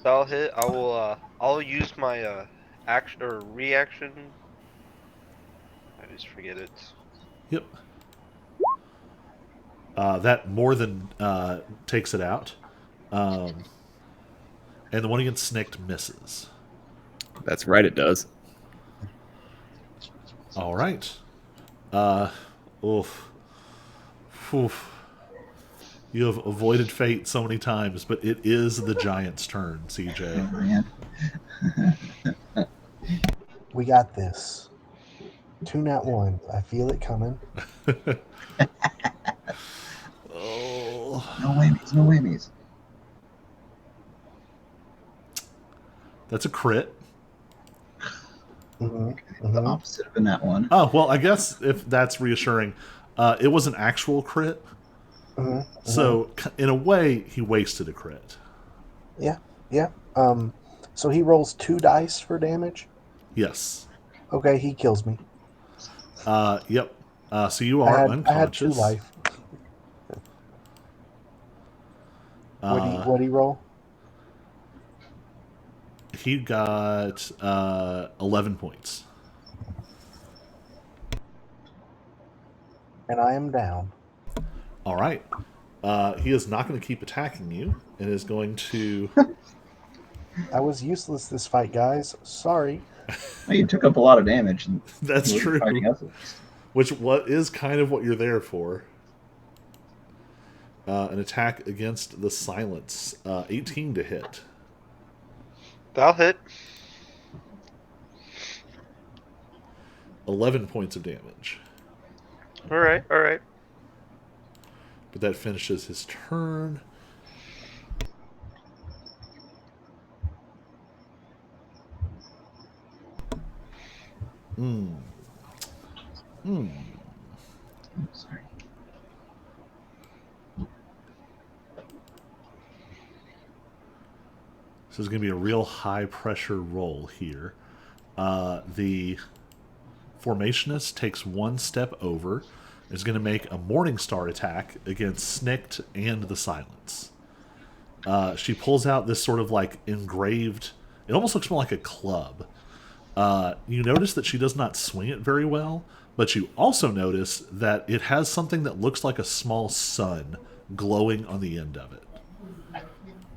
S5: That'll hit. I will. I'll use my action or reaction. I just forget it.
S1: Yep. That more than takes it out. And the one against Snicked misses.
S3: That's right, it does.
S1: All right. Oof. Oof. You have avoided fate so many times, but it is the giant's turn,
S4: Oh,
S1: CJ.
S4: man.
S6: We got this. 2 nat 1. I feel it coming.
S1: Oh,
S4: No whammies, no whammies.
S1: that's a crit.
S4: The opposite of a nat 1.
S1: Oh, well, I guess if that's reassuring, it was an actual crit. So, in a way, he wasted a crit.
S6: Yeah, yeah. So he rolls 2 dice for damage.
S1: Yes.
S6: Okay, he kills me.
S1: Yep. So you
S6: I
S1: are
S6: had
S1: unconscious.
S6: 2 life. What'd he roll?
S1: He got 11 points.
S6: And I am down.
S1: All right. He is not going to keep attacking you and is going to.
S6: I was useless this fight, guys. Sorry.
S4: Well, you took up a lot of damage. And
S1: That's
S4: you were
S1: true.
S4: fighting us at least.
S1: Which what is kind of what you're there for. An attack against the silence. 18 to hit.
S5: That'll hit.
S1: 11 points of damage.
S5: All right. All right.
S1: But that finishes his turn.
S4: Sorry.
S1: This is going to be a real high pressure roll here. The formationist takes 1 step over. Is going to make a Morningstar attack against Snicked and the Silence. She pulls out this sort of like engraved. It almost looks more like a club. You notice that she does not swing it very well, but you also notice that it has something that looks like a small sun glowing on the end of it.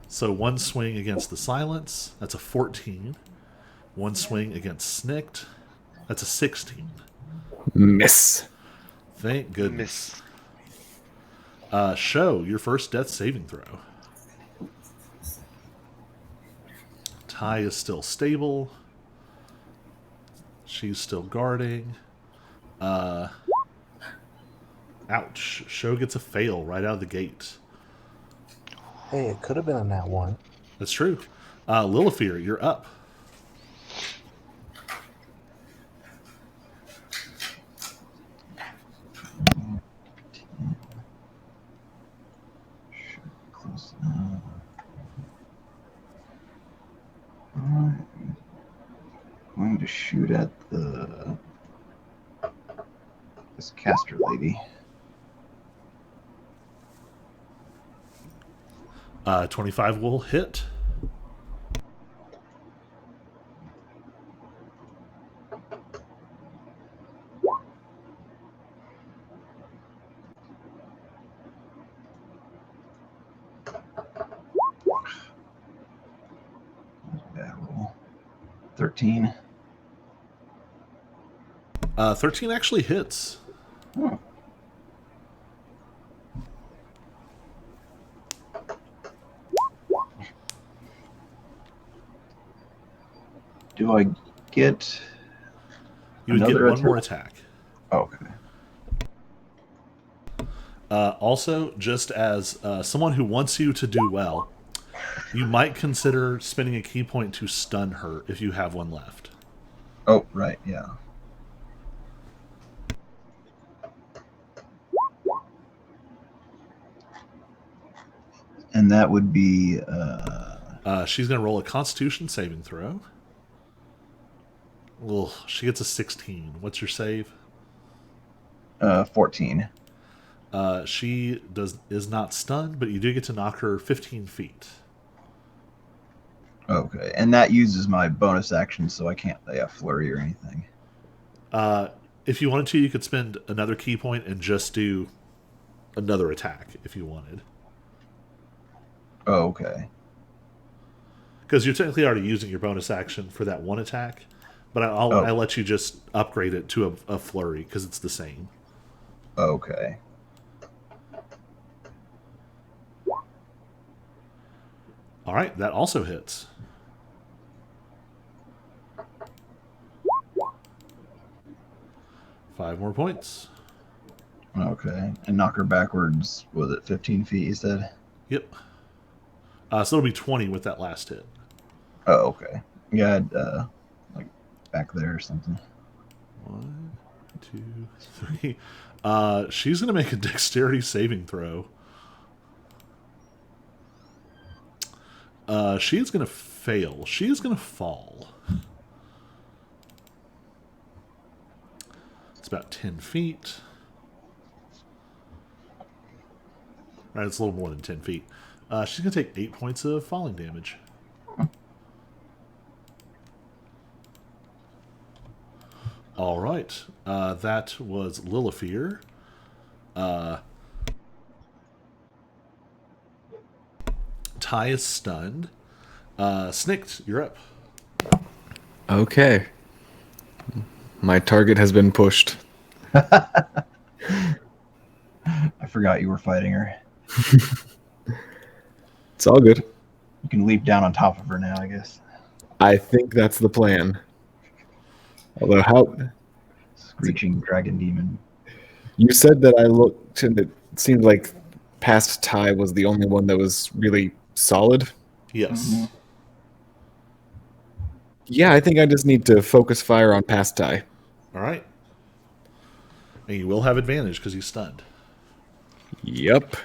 S1: So 1 swing against the Silence, that's a 14. 1 swing against Snicked, that's a 16.
S3: Miss.
S1: Thank goodness. Show your first death saving throw. Ty is still stable. She's still guarding. Ouch. Show gets a fail right out of the gate.
S6: Hey, it could have been a nat 1.
S1: That's true. Lilifear, you're up.
S4: Close enough. I'm going to shoot at this caster lady.
S1: 25 will hit.
S4: Bad roll. 13.
S1: 13 actually hits.
S4: Oh. Do I get
S1: You would get
S4: another
S1: one more attack.
S4: Oh, okay.
S1: Also, just as someone who wants you to do well, you might consider spending a key point to stun her if you have one left.
S4: Oh, right, yeah. And that would be
S1: She's going to roll a Constitution saving throw. Well, she gets a 16. What's your save?
S4: 14.
S1: She is not stunned, but you do get to knock her 15 feet.
S4: Okay, and that uses my bonus action, so I can't flurry or anything.
S1: If you wanted to, you could spend another key point and just do another attack if you wanted.
S4: Oh, okay.
S1: Because you're technically already using your bonus action for that one attack, but I'll
S4: Oh.
S1: let you just upgrade it to a flurry because it's the same.
S4: Okay.
S1: All right, that also hits. Five more points.
S4: Okay, and knock her backwards. Was it 15 feet? You said.
S1: Yep. So it'll be 20 with that last hit.
S4: Oh, okay. Yeah, like back there or something.
S1: 1, 2, 3. She's going to make a dexterity saving throw. She is going to fail. She is going to fall. It's about 10 feet. All right, it's a little more than 10 feet. She's going to take 8 points of falling damage. All right. That was Lilifear. Ty is stunned. Snicked, you're up.
S3: Okay. My target has been pushed.
S4: I forgot you were fighting her.
S3: It's all good.
S4: You can leap down on top of her now, I guess.
S3: I think that's the plan. Although, how
S4: Screeching dragon demon.
S3: you said that I looked and it seemed like past Ty was the only one that was really solid.
S1: Yes.
S4: Mhm.
S3: Yeah, I think I just need to focus fire on past Ty.
S1: All right. And you will have advantage because he's stunned.
S3: Yep.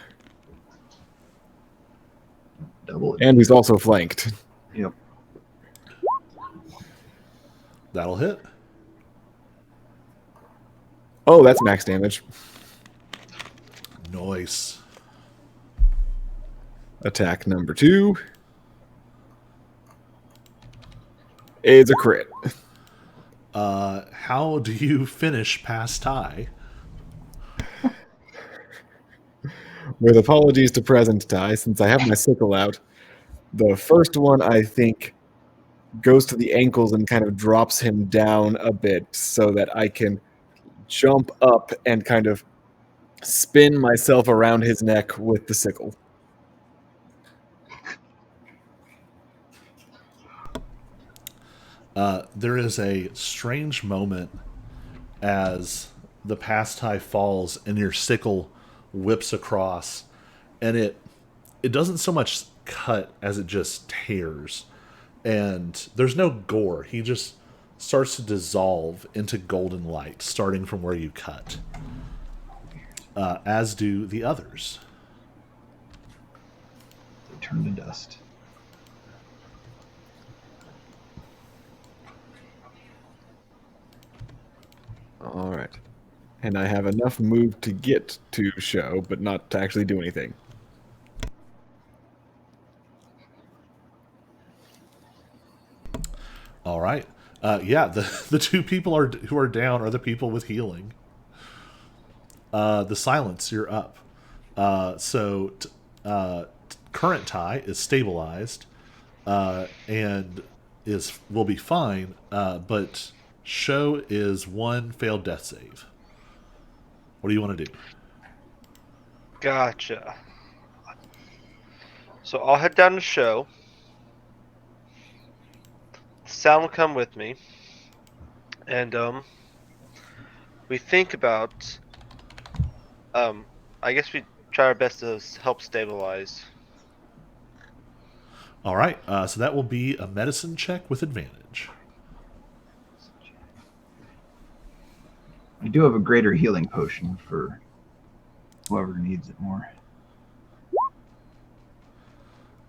S4: Double.
S3: And he's also flanked.
S4: Yep.
S1: That'll hit.
S3: Oh, that's max damage.
S1: Nice.
S3: Attack number 2 is a crit.
S1: How do you finish past Ty?
S3: With apologies to present Ty, since I have my sickle out, the first one I think goes to the ankles and kind of drops him down a bit so that I can jump up and kind of spin myself around his neck with the sickle.
S1: There is a strange moment as the past Ty falls and your sickle whips across, and it doesn't so much cut as it just tears, and there's no gore. He just starts to dissolve into golden light, starting from where you cut. As do the others.
S4: They turn to dust.
S3: All right. And I have enough move to get to show, but not to actually do anything.
S1: All right. Yeah, the two people who are down are the people with healing. The silence, you're up. Current Ty is stabilized and will be fine, but Show is one failed death save. What do you want to do?
S5: Gotcha. So I'll head down to show. Sound will come with me. And we think about I guess we try our best to help stabilize.
S1: All right, so that will be a medicine check with advantage.
S4: I do have a greater healing potion for whoever needs it more.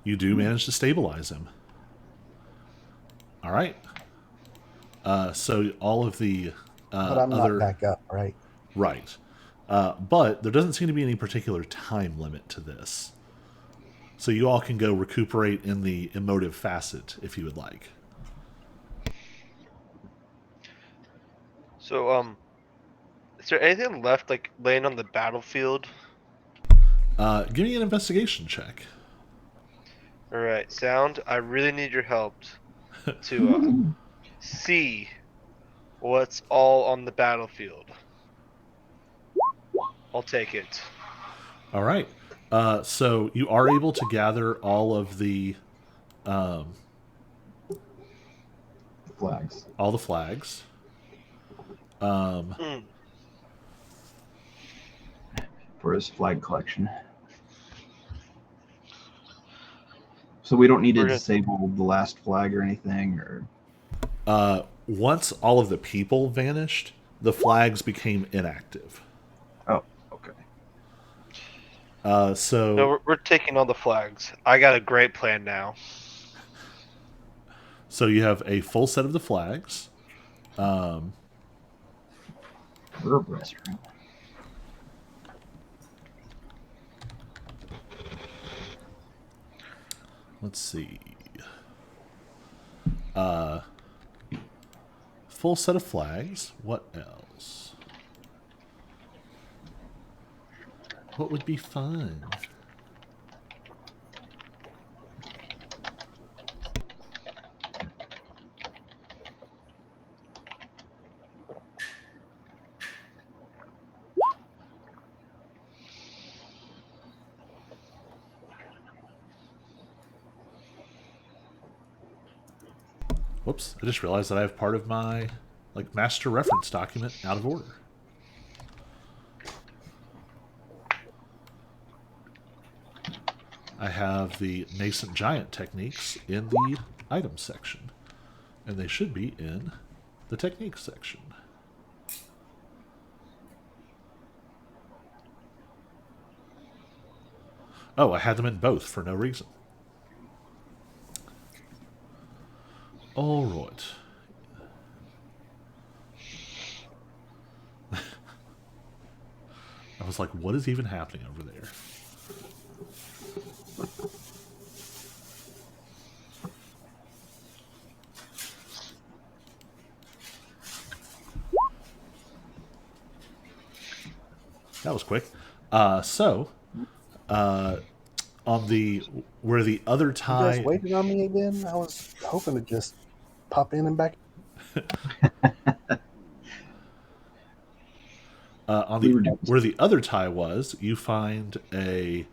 S1: You do manage to stabilize him. All right. So all of the
S6: But I'm
S1: other
S6: not back up, right?
S1: right. But there doesn't seem to be any particular time limit to this. So you all can go recuperate in the emotive facet if you would like.
S5: So, is there anything left, like, laying on the battlefield?
S1: Give me an investigation check.
S5: Alright, Sound, I really need your help to see what's all on the battlefield. I'll take it.
S1: All right. So you are able to gather all of the
S4: Flags.
S1: all the flags.
S5: Mm.
S4: For his flag collection. So we don't need to
S5: We're gonna-
S4: disable the last flag or anything, or
S1: Once all of the people vanished, the flags became inactive.
S4: oh, okay.
S1: So
S5: No, we're taking all the flags. I got a great plan now.
S1: so you have a full set of the flags.
S4: Herb restroom.
S1: Let's see. Full set of flags. What else? What would be fun? Whoops, I just realized that I have part of my master reference document out of order. I have the nascent giant techniques in the items section, and they should be in the techniques section. Oh, I had them in both for no reason. All right. I was like, what is even happening over there? That was quick. On the where the other
S6: You guys
S1: tie
S6: waited on me again? I was hoping to just pop in and back.
S1: on
S4: We
S1: the
S4: were doing
S1: where the other tie was, you find a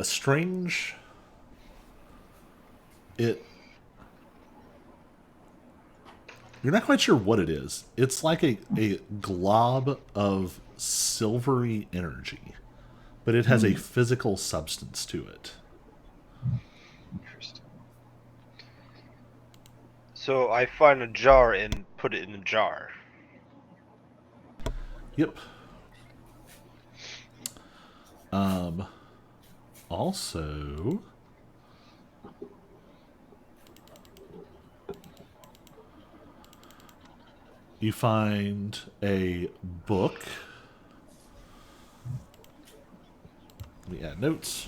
S1: strange it you're not quite sure what it is. It's like a glob of silvery energy, but it has a physical substance to it.
S4: interesting.
S5: So I find a jar and put it in a jar.
S1: Yep. Also, you find a book. Let me add notes.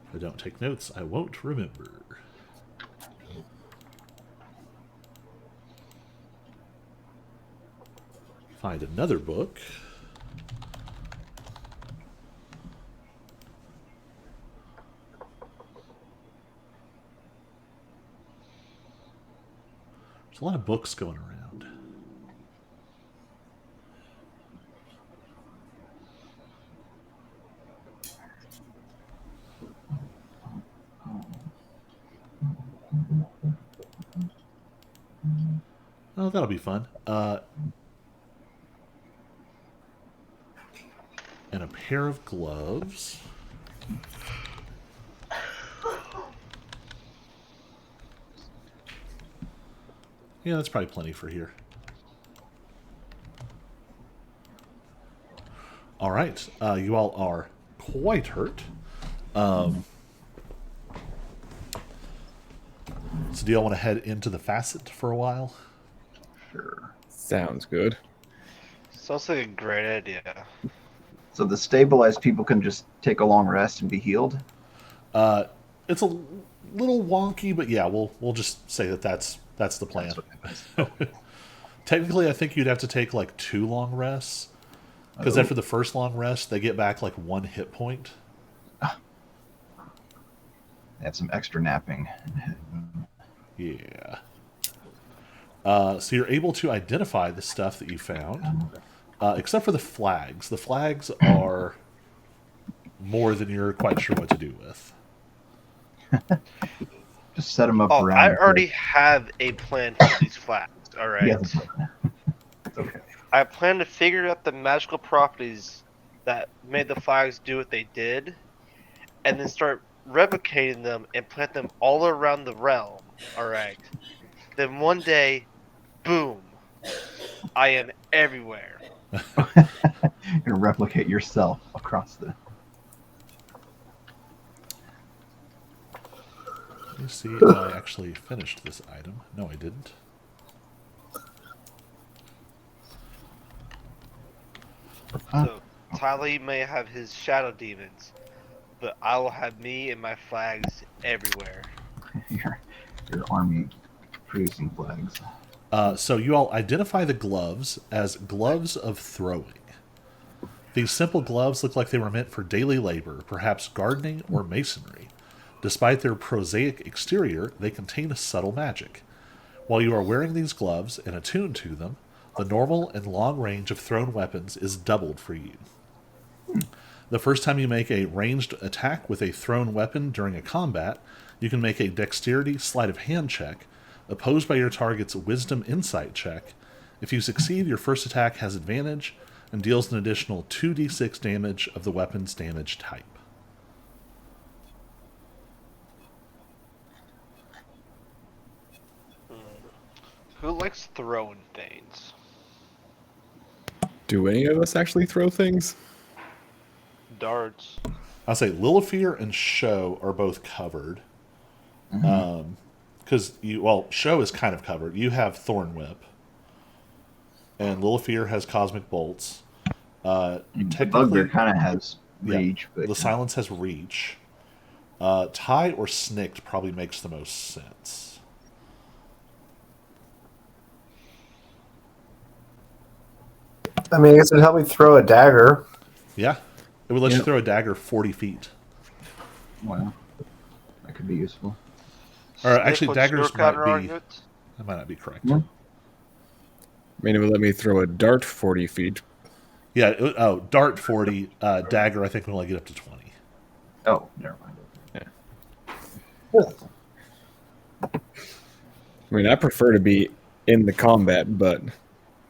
S1: If I don't take notes, I won't remember. Find another book. There's a lot of books going around. Oh, that'll be fun. And a pair of gloves. Yeah, that's probably plenty for here. All right. You all are quite hurt. So do y'all want to head into the facet for a while?
S4: Sure.
S3: Sounds good.
S5: Sounds like a great idea.
S4: So the stabilized people can just take a long rest and be healed?
S1: It's a little wonky, but yeah, we'll just say that that's the plan.
S4: That's what happens. Oh.
S1: Technically, I think you'd have to take like 2 long rests, because after the first long rest, they get back like 1 hit point.
S4: They have some extra napping.
S1: Yeah. So you're able to identify the stuff that you found, except for the flags. The flags are more than you're quite sure what to do with.
S4: Just set them up
S5: Oh,
S4: around.
S5: I already have a plan for these flags. All right.
S4: Yeah, it's okay.
S5: I plan to figure out the magical properties that made the flags do what they did, and then start replicating them and plant them all around the realm. All right. Then one day, boom, I am everywhere.
S4: You're gonna replicate yourself across the.
S1: Let me see if I actually finished this item. No, I didn't.
S5: So Tyler may have his shadow demons, but I will have me and my flags everywhere.
S4: your army producing flags.
S1: So you all identify the gloves as gloves of throwing. These simple gloves look like they were meant for daily labor, perhaps gardening or masonry. Despite their prosaic exterior, they contain a subtle magic. While you are wearing these gloves and attuned to them, the normal and long range of thrown weapons is doubled for you. The first time you make a ranged attack with a thrown weapon during a combat, you can make a dexterity sleight of hand check, opposed by your target's wisdom insight check. If you succeed, your first attack has advantage and deals an additional 2d6 damage of the weapon's damage type.
S5: Who likes throwing things?
S3: Do any of us actually throw things?
S5: Darts.
S1: I'll say Lilifear and Show are both covered. Because Show is kind of covered. You have Thorn Whip, and Lilifear has Cosmic Bolts.
S4: The
S1: Technically,
S4: bugbear kind of has reach, but
S1: the Silence has Reach. Ty or Snicked probably makes the most sense.
S2: I mean, I guess it'd help me throw a dagger.
S1: Yeah, it would let you
S3: Yep.
S1: throw a dagger 40 feet.
S4: wow, that could be useful.
S1: Or
S5: Sniff,
S1: actually,
S5: what's your
S1: daggers might be.
S5: counter-argument?
S1: That might not be correct.
S4: Yeah.
S3: I mean, it would let me throw a dart 40 feet.
S1: Yeah. Dart 40. Dagger, I think, will only get up to 20.
S4: Oh, never mind.
S3: I mean, I prefer to be in the combat, but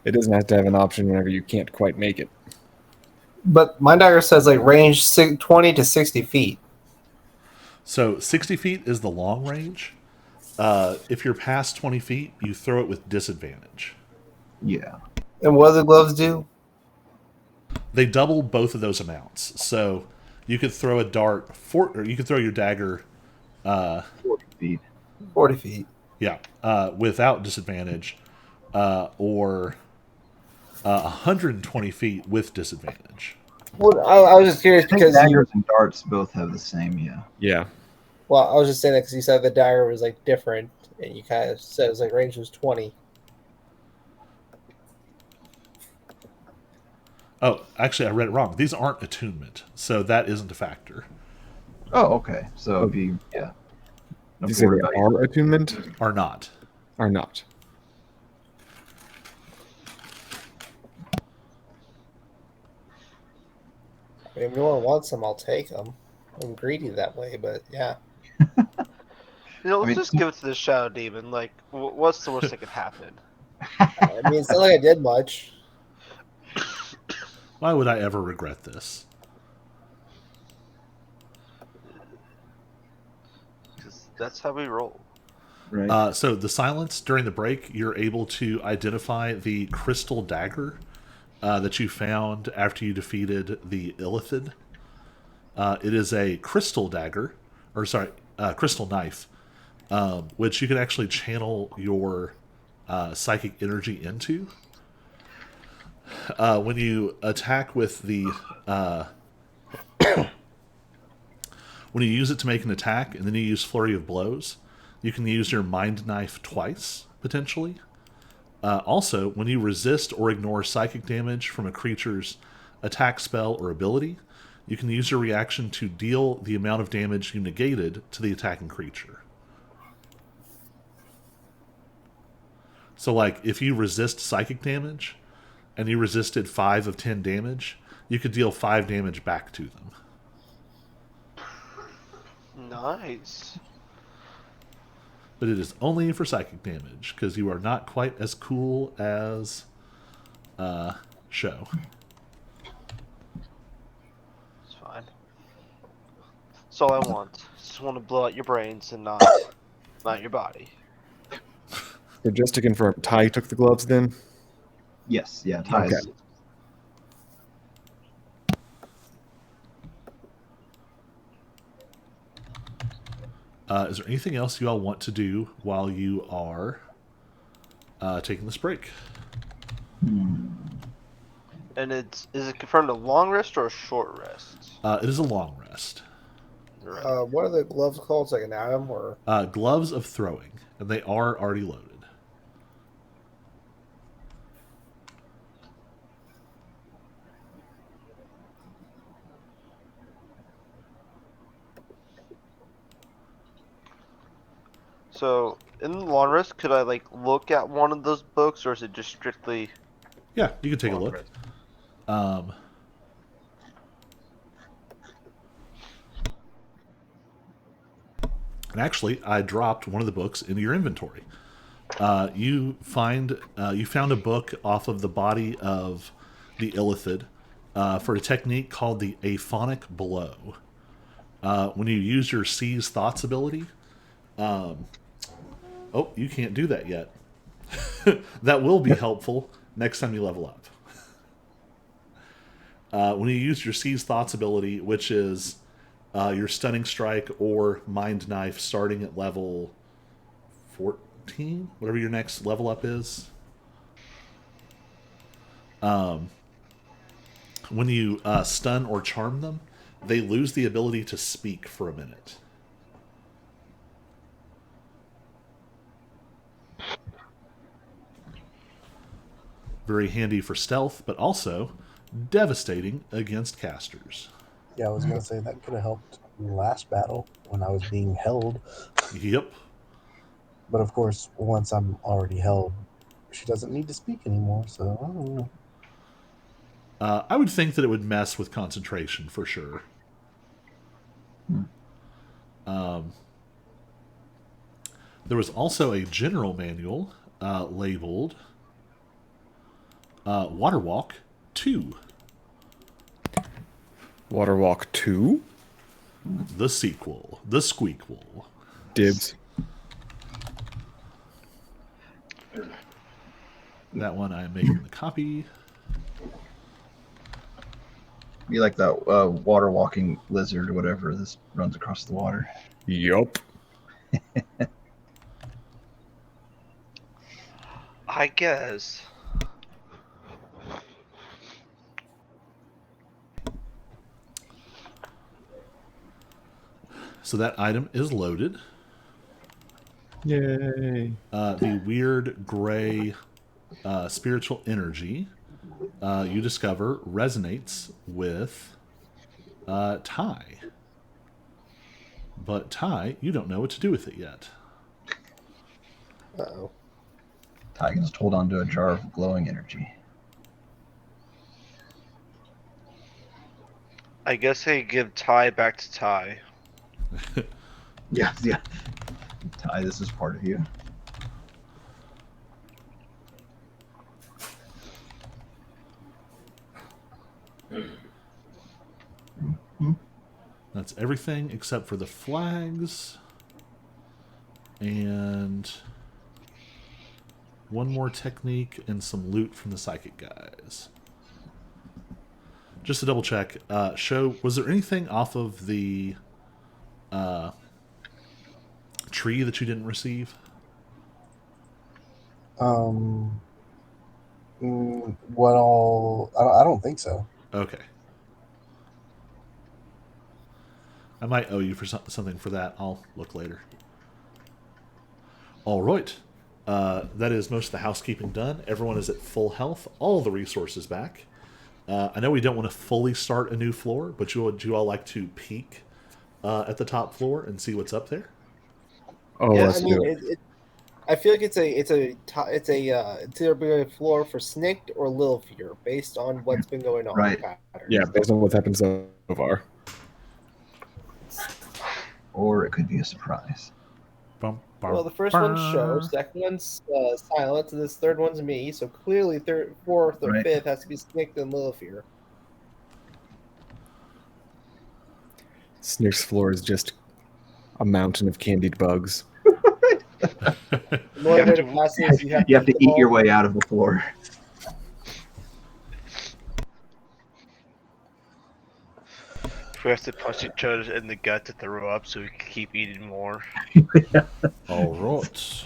S3: it doesn't have to have an option whenever you can't quite make it.
S2: But my dagger says like range 20 to 60 feet.
S1: So 60 feet is the long range. If you're past 20 feet, you throw it with disadvantage.
S4: Yeah.
S2: And what do the gloves do?
S1: They double both of those amounts. So you could throw a dart, or you could throw your dagger,
S4: 40 feet.
S2: 40 feet.
S1: without disadvantage, or 120 feet with disadvantage.
S2: Well, I was just curious
S4: I think
S2: because
S4: daggers and darts both have the same, yeah.
S3: Yeah.
S2: well, I was just saying that because you said the dagger was like different, and you kind of said it was like range was 20.
S1: Oh, actually, I read it wrong. These aren't attunement, so that isn't a factor.
S4: Oh, okay. So if you, yeah.
S3: Did you say they are attunement?
S1: Are not.
S3: Are not.
S2: I mean, if anyone wants them, I'll take them. I'm greedy that way, but yeah.
S5: Let's just give it to the Shadow Demon. Like, what's the worst that could happen?
S2: I mean, it's not like I did much.
S1: Why would I ever regret this?
S5: Because that's how we roll.
S3: Right.
S1: So the silence during the break, you're able to identify the crystal dagger that you found after you defeated the Illithid. It is a crystal dagger, or sorry, crystal knife, which you can actually channel your psychic energy into. When you attack with the when you use it to make an attack, and then you use flurry of blows, you can use your mind knife twice potentially. Also, when you resist or ignore psychic damage from a creature's attack, spell, or ability, you can use your reaction to deal the amount of damage you negated to the attacking creature. So, like, if you resist psychic damage and you resisted 5 of 10 damage, you could deal 5 damage back to them.
S5: Nice.
S1: But it is only for psychic damage, because you are not quite as cool as Show.
S5: It's fine. That's all I want. Just want to blow out your brains and not your body.
S3: So just to confirm, Ty took the gloves then?
S4: Yes, yeah, ties.
S3: Okay.
S1: Is there anything else you all want to do while you are taking this break?
S5: And is it confirmed a long rest or a short rest?
S1: It is a long rest.
S5: Right.
S2: What are the gloves called? It's like an atom or
S1: Gloves of throwing, and they are already loaded.
S5: So in the long rest, could I like look at one of those books, or is it just strictly?
S1: Yeah, you can take a
S5: long
S1: look.
S5: rest?
S1: And actually, I dropped one of the books into your inventory. You found a book off of the body of the Illithid for a technique called the Aphonic Blow. When you use your Seize Thoughts ability, oh, you can't do that yet. That will be helpful next time you level up. When you use your Seize Thoughts ability, which is your Stunning Strike or Mind Knife starting at level 14, whatever your next level up is. When you stun or charm them, they lose the ability to speak for a minute. Very handy for stealth, but also devastating against casters.
S6: Yeah, I was gonna say that could have helped last battle when I was being held.
S1: Yep.
S6: But of course, once I'm already held, she doesn't need to speak anymore. So I don't know.
S1: I would think that it would mess with concentration for sure. There was also a general manual labeled Waterwalk 2.
S3: Waterwalk 2?
S1: The sequel. The squeakquel.
S3: Dibs.
S1: That one I am making the copy.
S4: Be like that water walking lizard or whatever. This runs across the water.
S3: Yup.
S5: I guess.
S1: So that item is loaded.
S3: Yay.
S1: The weird gray spiritual energy you discover resonates with Ty. But Ty, you don't know what to do with it yet.
S2: uh-oh.
S4: Ty can just hold on to a jar of glowing energy.
S5: I guess I give Ty back to Ty.
S4: Yeah, yeah. Ty, this is part of you.
S1: That's everything except for the flags. And one more technique and some loot from the psychic guys. Just to double check, show, was there anything off of the tree that you didn't receive?
S6: What all? I don't think so.
S1: Okay. I might owe you for something for that. I'll look later. All right. That is most of the housekeeping done. Everyone is at full health. All the resources back. I know we don't want to fully start a new floor, but would you all like to peek at the top floor and see what's up there?
S3: Oh,
S2: Yeah,
S3: let's
S2: I mean,
S3: do it.
S2: I feel like it's either a floor for Snicked or Lilfear based on what's been going on.
S4: Right.
S2: Patterns.
S3: Yeah, based on what's happened so far.
S4: Or it could be a surprise.
S2: Well, the first one's Show, second one's Silence, and this third one's me. So clearly, third, fourth, or
S4: Right.
S2: fifth has to be Snicked and Lilfear.
S3: Snick's floor is just a mountain of candied bugs.
S2: The only way to pass it is
S4: You have to eat your way out of the floor.
S5: We have to punch each other in the gut to throw up so we can keep eating more.
S1: All right.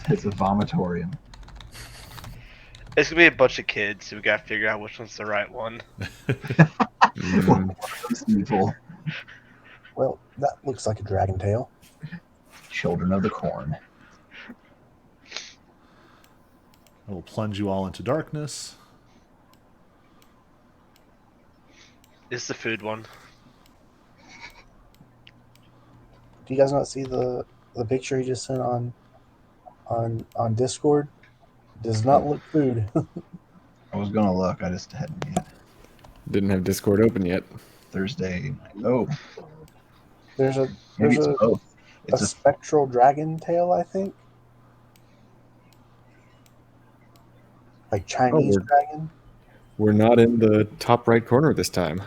S4: It's a vomitorium.
S5: It's gonna be a bunch of kids, so we gotta figure out which one's the right one.
S4: It's evil.
S6: Well, that looks like a dragon tail.
S4: Children of the corn.
S1: I will plunge you all into darkness.
S5: It's the food one.
S6: Do you guys not see the picture he just sent on Discord? Does not look food.
S4: I was gonna look, I just hadn't yet.
S3: Didn't have Discord open yet.
S4: Thursday. Oh,
S6: There's
S4: maybe it's
S6: a
S4: both. It's a
S6: spectral dragon tail, I think. Like Chinese
S3: we're-
S6: dragon.
S3: We're not in the top right corner this time.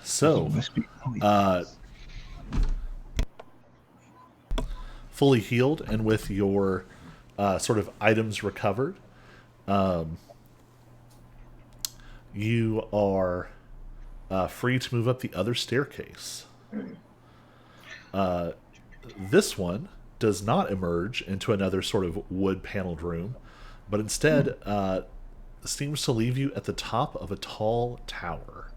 S1: So,
S4: wispy.
S1: fully healed and with your sort of items recovered, you are free to move up the other staircase. This one does not emerge into another sort of wood-paneled room, but instead seems to leave you at the top of a tall tower.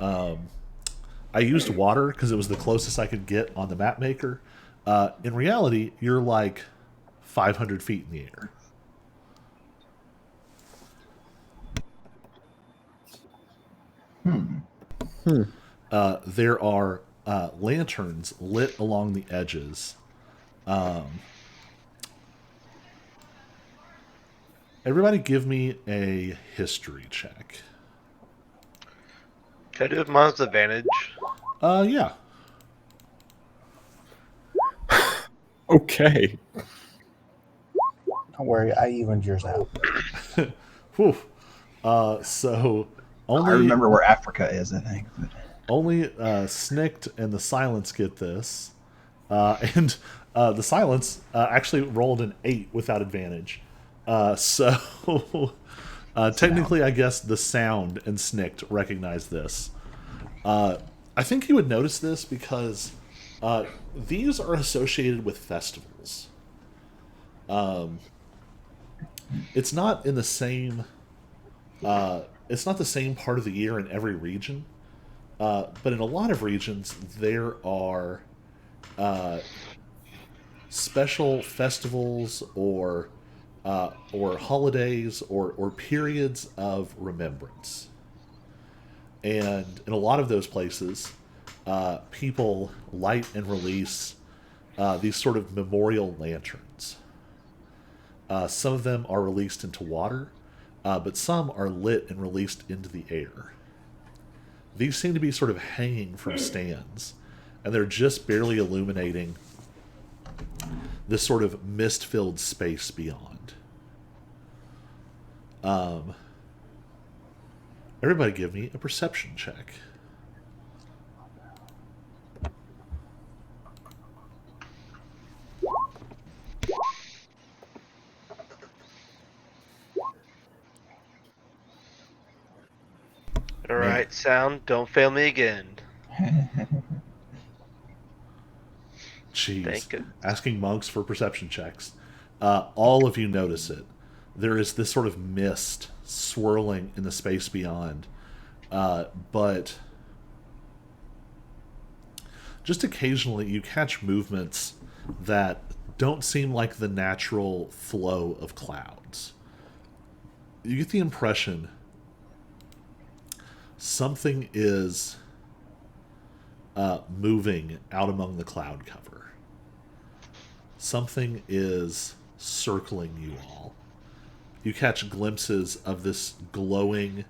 S1: I used water because it was the closest I could get on the map maker. In reality, you're like 500 feet in the air. There are lanterns lit along the edges. Everybody give me a history check.
S5: Can I do it with mine's advantage?
S1: Yeah.
S3: Okay.
S6: Don't worry, I evened yours out.
S1: Whew. So only
S4: I remember where Africa is, I think. But
S1: only Snicked and the Silence get this, and the Silence actually rolled an 8 without advantage. So technically, I guess the Sound and Snicked recognize this. I think you would notice this because these are associated with festivals. It's not in the same. It's not the same part of the year in every region, but in a lot of regions there are special festivals or holidays or periods of remembrance. And in a lot of those places, people light and release these sort of memorial lanterns. Some of them are released into water, but some are lit and released into the air. These seem to be sort of hanging from stands, and they're just barely illuminating this sort of mist-filled space beyond. Everybody give me a perception check.
S5: right, sound. Don't fail me again.
S1: Jeez.
S5: Thank you.
S1: Asking monks for perception checks. All of you notice it. There is this sort of mist swirling in the space beyond. But just occasionally you catch movements that don't seem like the natural flow of clouds. You get the impression something is moving out among the cloud cover. Something is circling you all. You catch glimpses of this glowing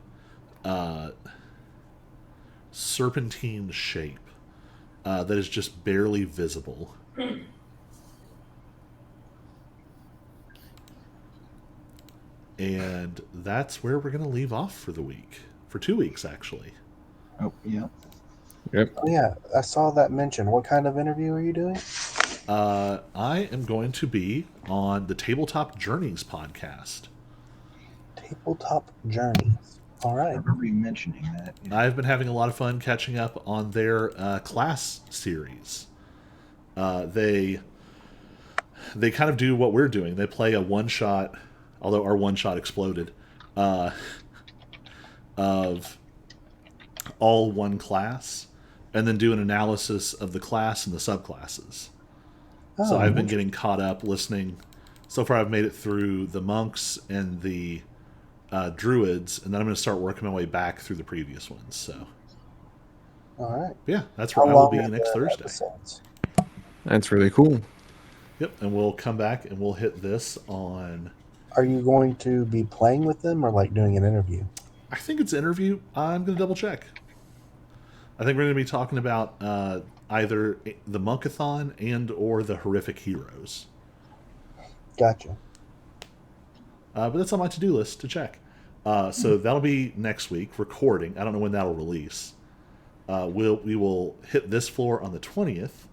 S1: serpentine shape that is just barely visible. And that's where we're going to leave off for the week. For 2 weeks, actually.
S4: Oh, yeah.
S3: Yep.
S6: Oh yeah, I saw that mention. What kind of interview are you doing?
S1: I am going to be on the Tabletop Journeys podcast.
S6: Tabletop Journeys. All
S4: I
S6: right.
S4: remember you mentioning that. Yeah.
S1: I've been having a lot of fun catching up on their class series. They kind of do what we're doing. They play a one-shot, although our one-shot exploded, of all one class, and then do an analysis of the class and the subclasses. So
S6: Oh,
S1: I've been getting caught up listening. So far, I've made it through the monks and the druids, and then I'm going to start working my way back through the previous ones. So,
S6: all right.
S1: yeah, that's where
S6: How
S1: I will
S6: long
S1: be
S6: are
S1: next
S6: the
S1: Thursday.
S6: episodes?
S3: That's really cool.
S1: Yep, and we'll come back and we'll hit this on.
S6: Are you going to be playing with them or like doing an interview?
S1: I think it's interview. I'm going to double check. I think we're going to be talking about either the Monkathon and or the horrific heroes.
S6: Gotcha.
S1: But that's on my to-do list to check. So that'll be next week, recording. I don't know when that'll release. We will hit this floor on the 20th.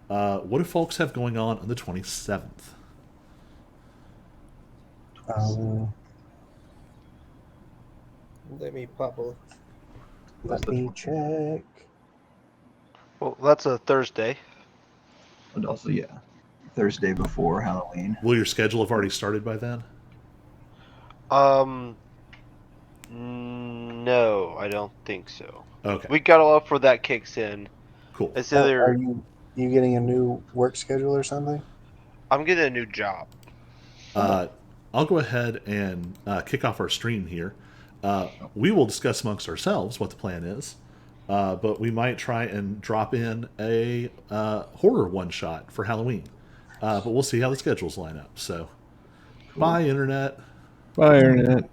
S1: What do folks have going on the 27th?
S2: Let me pop a
S6: Let me check.
S5: Well, that's a Thursday.
S4: And also, yeah, Thursday before Halloween.
S1: Will your schedule have already started by then?
S5: No, I don't think so.
S1: Okay,
S5: We got all up for that kicks in.
S1: cool.
S5: It's
S6: Are
S5: either
S6: you getting a new work schedule or something?
S5: I'm getting a new job.
S1: I'll go ahead and kick off our stream here. We will discuss amongst ourselves what the plan is, but we might try and drop in a horror one-shot for Halloween. But we'll see how the schedules line up. So, bye, Internet.
S3: Bye, Internet.